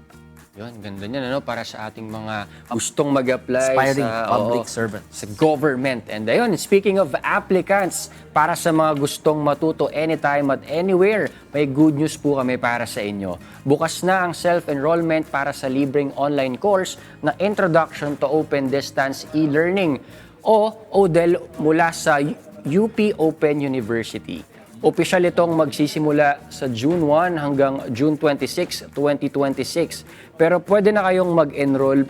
Yun, ganda niyan, ano, para sa ating mga gustong mag-apply Aspiring sa public servants. sa government. And ayun, speaking of applicants, para sa mga gustong matuto anytime at anywhere, may good news po kami para sa inyo. Bukas na ang self-enrollment para sa libreng online course na Introduction to Open Distance E-Learning o ODEL mula sa UP Open University. Opisyal itong magsisimula sa June 1 hanggang June 26, 2026. Pero pwede na kayong mag-enroll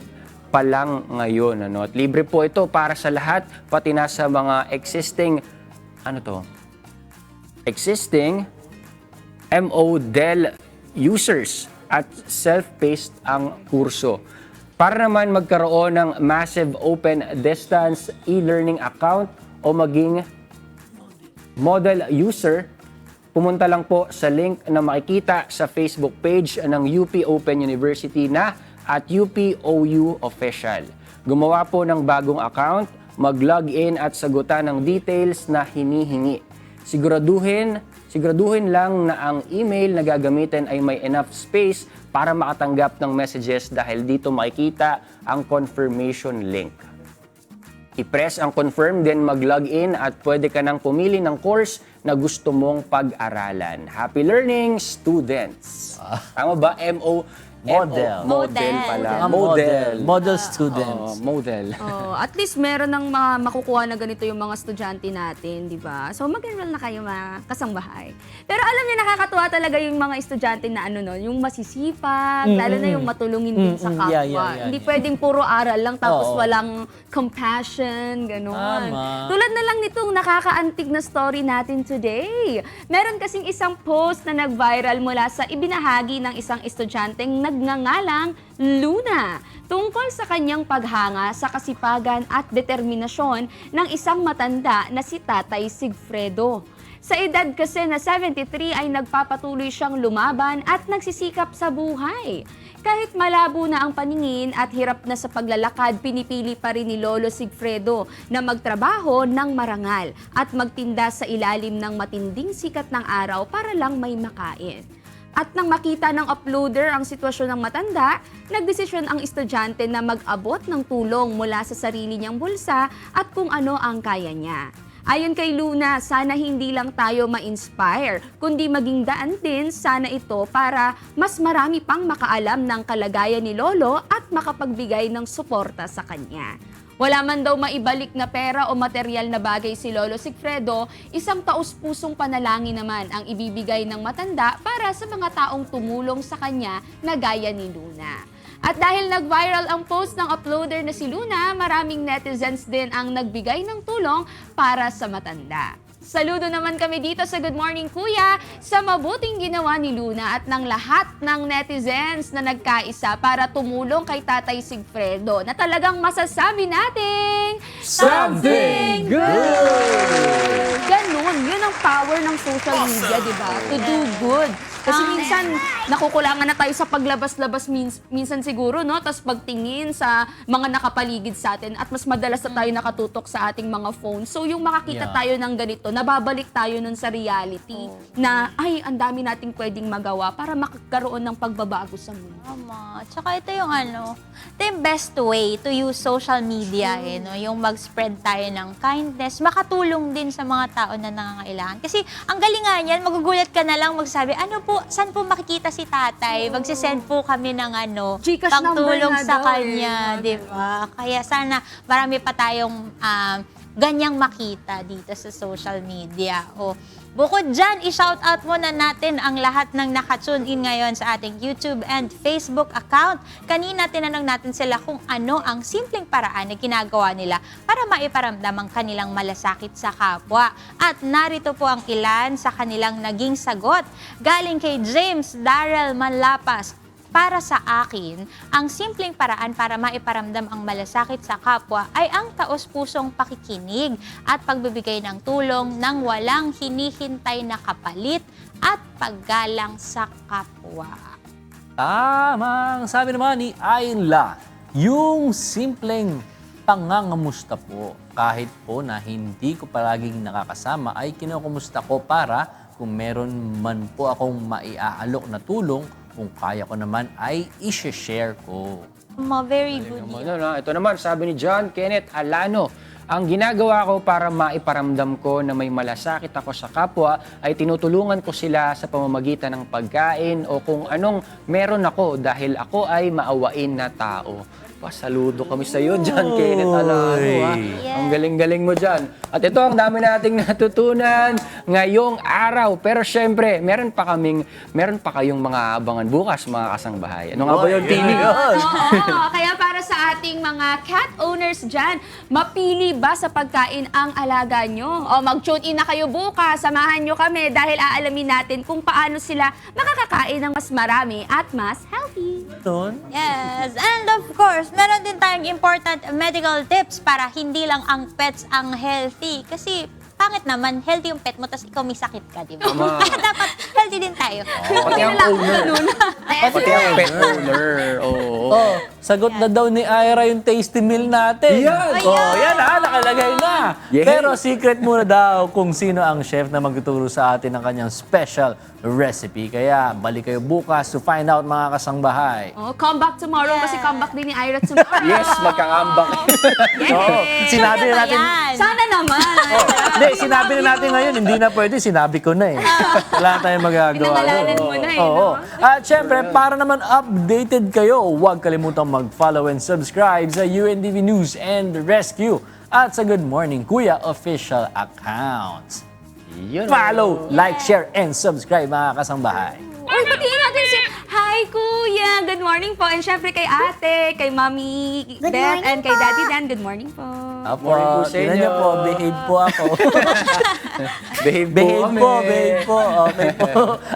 pa lang ngayon. Ano? At libre po ito para sa lahat, pati na sa mga existing MODEL users at self-paced ang kurso. Para naman magkaroon ng massive open distance e-learning account o maging model user, pumunta lang po sa link na makikita sa Facebook page ng UP Open University na at UPOU Official. Gumawa po ng bagong account, mag-login at sagutan ng details na hinihingi. Siguraduhin lang na ang email na gagamitin ay may enough space para makatanggap ng messages dahil dito makikita ang confirmation link. I-press ang confirm, then mag-login at pwede ka nang pumili ng course na gusto mong pag-aralan. Happy learning, students! Tama ba? Model. Model pala. Model students. Model. At least meron ng mga makukuha na ganito yung mga estudyante natin, di ba? So mag-enroll na kayo mga kasangbahay. Pero alam niyo, nakakatuwa talaga yung mga estudyante na yung masisipag, lalo na yung matulungin din sa kapwa. Yeah. Hindi pwedeng puro aral lang tapos Oo. walang compassion, gano'n. Tama. Tulad na lang nitong nakakaantig na story natin today. Meron kasing isang post na nag-viral mula sa ibinahagi ng isang estudyanteng nagngangalang Luna tungkol sa kanyang paghanga sa kasipagan at determinasyon ng isang matanda na si Tatay Sigfredo. Sa edad kasi na 73 ay nagpapatuloy siyang lumaban at nagsisikap sa buhay. Kahit malabo na ang paningin at hirap na sa paglalakad, pinipili pa rin ni Lolo Sigfredo na magtrabaho ng marangal at magtinda sa ilalim ng matinding sikat ng araw para lang may makain. At nang makita ng uploader ang sitwasyon ng matanda, nagdesisyon ang estudyante na mag-abot ng tulong mula sa sarili niyang bulsa at kung ano ang kaya niya. Ayon kay Luna, sana hindi lang tayo ma-inspire, kundi maging daan din sana ito para mas marami pang makaalam ng kalagayan ni Lolo at makapagbigay ng suporta sa kanya. Wala man daw maibalik na pera o material na bagay si Lolo Sigfredo, isang taus-pusong panalangin naman ang ibibigay ng matanda para sa mga taong tumulong sa kanya na gaya ni Luna. At dahil nag-viral ang post ng uploader na si Luna, maraming netizens din ang nagbigay ng tulong para sa matanda. Saludo naman kami dito sa Good Morning Kuya sa mabuting ginawa ni Luna at ng lahat ng netizens na nagkaisa para tumulong kay Tatay Sigfredo na talagang masasabi nating Something good! Ganun, yun ang power ng social media, di ba? To do good. Kasi minsan, nakukulangan na tayo sa paglabas-labas minsan siguro, no? Tapos pagtingin sa mga nakapaligid sa atin at mas madalas na tayo nakatutok sa ating mga phone. So yung makakita tayo ng ganito, nababalik tayo nun sa reality na, ay, ang dami nating pwedeng magawa para makakaroon ng pagbabago sa mundo. Tama. Tsaka ito yung ito yung best way to use social media, no? Yung mag-spread tayo ng kindness, makatulong din sa mga tao na nangangailangan. Kasi ang galing nga niyan, magugulat ka na lang magsabi, saan po makikita si tatay? Magsisend po kami ng Gcash pangtulong number na sa daw, kanya, di ba? Kaya sana marami pa tayong ganyang makita dito sa social media. O, bukod dyan, i-shoutout muna natin ang lahat ng nakatune in ngayon sa ating YouTube and Facebook account. Kanina tinanong natin sila kung ano ang simpleng paraan na ginagawa nila para maiparamdam ang kanilang malasakit sa kapwa. At narito po ang ilan sa kanilang naging sagot. Galing kay James Darrell Manlapas, para sa akin, ang simpleng paraan para maiparamdam ang malasakit sa kapwa ay ang taos-pusong pakikinig at pagbibigay ng tulong nang walang hinihintay na kapalit at paggalang sa kapwa. Tamang sabi naman ni Ayla, yung simpleng pangangamusta po. Kahit po na hindi ko palaging nakakasama ay kinukumusta ko para kung meron man po akong maiaalok na tulong, kung kaya ko naman ay i-share ko. Very good. Ito naman, sabi ni John Kenneth Alano, ang ginagawa ko para maiparamdam ko na may malasakit ako sa kapwa ay tinutulungan ko sila sa pamamagitan ng pagkain o kung anong meron ako dahil ako ay maawain na tao. Saludo kami sa iyo, John Kenneth Alano. Ang galing-galing mo dyan. At ito, ang dami nating natutunan ngayong araw. Pero syempre, meron pa kayong mga abangan bukas, mga kasangbahay. Ano nga ba yun, Tini? Oo, kaya para sa ating mga cat owners dyan, mapili ba sa pagkain ang alaga nyo? O mag-tune in na kayo bukas, samahan nyo kami dahil aalamin natin kung paano sila makakakain ng mas marami at mas healthy. Yes, and of course, meron din tayong important medical tips para hindi lang ang pets ang healthy. Kasi pangit naman, healthy yung pet mo, tapos ikaw may sakit ka, di ba? Kaya dapat healthy din tayo. Pati ang owner. Pati ang pet owner. Oh, sagot na daw ni Ira yung tasty meal natin. Yan! Yan nakalagay na. Yay! Pero secret muna daw kung sino ang chef na magtuturo sa atin ng kanyang special recipe. Kaya balik kayo bukas to find out, mga kasangbahay. Come back tomorrow kasi come back din ni Ira tomorrow. Yes, magkakambak. Sinabi na natin. Sana naman. Hindi, sinabi na natin ngayon, hindi na pwede, sinabi ko na eh. Wala tayong magagawa. Pinangalanan mo na eh, Oo. no? At syempre, para naman updated kayo, huwag kalimutang mag-follow and subscribe sa UNTV News and Rescue at sa Good Morning Kuya official accounts. Follow, like, share, and subscribe, mga kasangbahay. Uy, patiin natin si Hi Kuya! Good morning po. And syempre kay ate, kay Mami Beth, and kay Daddy Dan. Good morning po. Apo, Morning po sa tingnan inyo. niyo po, behave po ako. Behave po, okay po.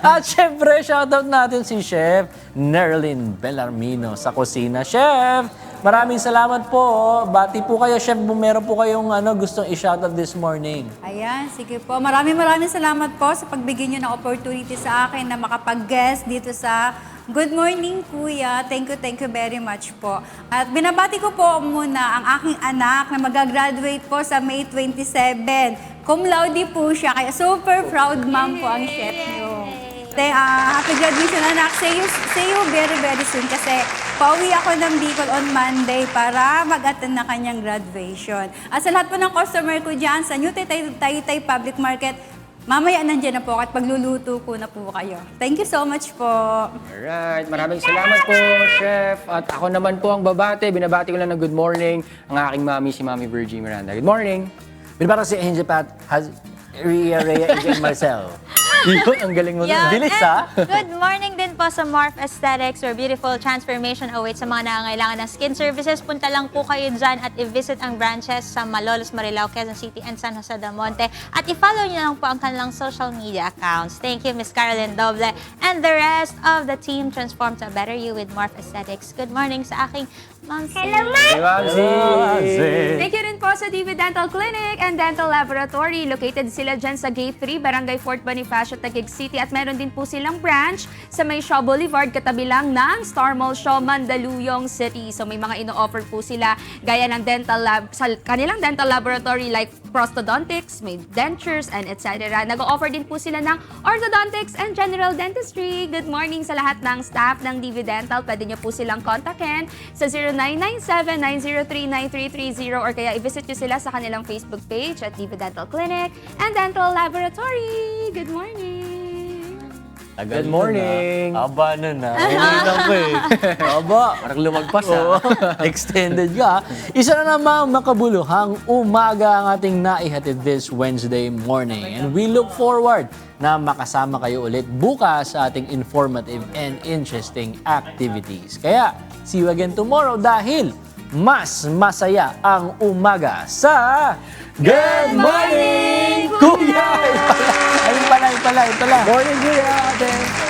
At syempre, shoutout natin si Chef Nerlin Bellarmino sa kusina. Chef, maraming salamat po. Bati po kayo, Chef, kung meron po kayong gustong i-shoutout this morning. Ayan, sige po. Maraming salamat po sa pagbigyan nyo ng opportunity sa akin na makapag-guest dito sa Good morning, Kuya. Thank you very much po. At binabati ko po muna ang aking anak na magagraduate po sa May 27. Cum laude po siya, kaya super proud mom po ang chef niyo. Happy graduation, anak. See you very soon kasi pauwi ako ng Bicol on Monday para mag-attend na kanyang graduation. At sa lahat po ng customer ko dyan sa New Taytay Public Market, mamaya nandiyan na po at pagluluto ko na po kayo. Thank you so much po. Alright, maraming salamat po, Chef. At ako naman po ang babate. Binabati ko lang ng good morning ang aking mami, si Mami Virgie Miranda. Good morning. Binabara si Angel Pat, Ria, Angel Marcel. Yun, ang galing mo. Yeah. Bilis, And ha? Good morning din po sa Morph Aesthetics where beautiful transformation awaits sa mga nangangailangan ng skin services. Punta lang po kayo dyan at i-visit ang branches sa Malolos, Marilao, Quezon City, and San Jose del Monte. At i-follow nyo lang po ang kanilang social media accounts. Thank you, Miss Caroline Doble and the rest of the team. Transform to a better you with Morph Aesthetics. Good morning sa aking Mamsi. Hello, Hey, Mamsi. Thank you rin po sa DV Dental Clinic and Dental Laboratory. Located sila dyan sa Gate 3, Barangay Fort Bonifacio, Taguig City. At meron din po silang branch sa May Shaw Boulevard, katabi lang ng Star Mall Shaw, Mandaluyong City. So may mga ino-offer po sila gaya ng dental lab, sa kanilang dental laboratory like prosthodontics, may dentures, and etc. Nag-o-offer din po sila ng orthodontics and general dentistry. Good morning sa lahat ng staff ng DV Dental. Pwede niyo po silang kontakin sa 0997-903-9330 or kaya i-visit nyo sila sa kanilang Facebook page at DV Dental Clinic and Dental Laboratory. Good morning! Good morning. Aba na na. Ulinan ko eh. Aba. Parang lumagpas, Oo, ha? extended ka. Isa na namang makabuluhang umaga ang ating naihatid this Wednesday morning. And we look forward na makasama kayo ulit bukas sa ating informative and interesting activities. Kaya, see you again tomorrow dahil mas masaya ang umaga sa Good Morning, Kuya! Ayun pala. Morning, Kuya!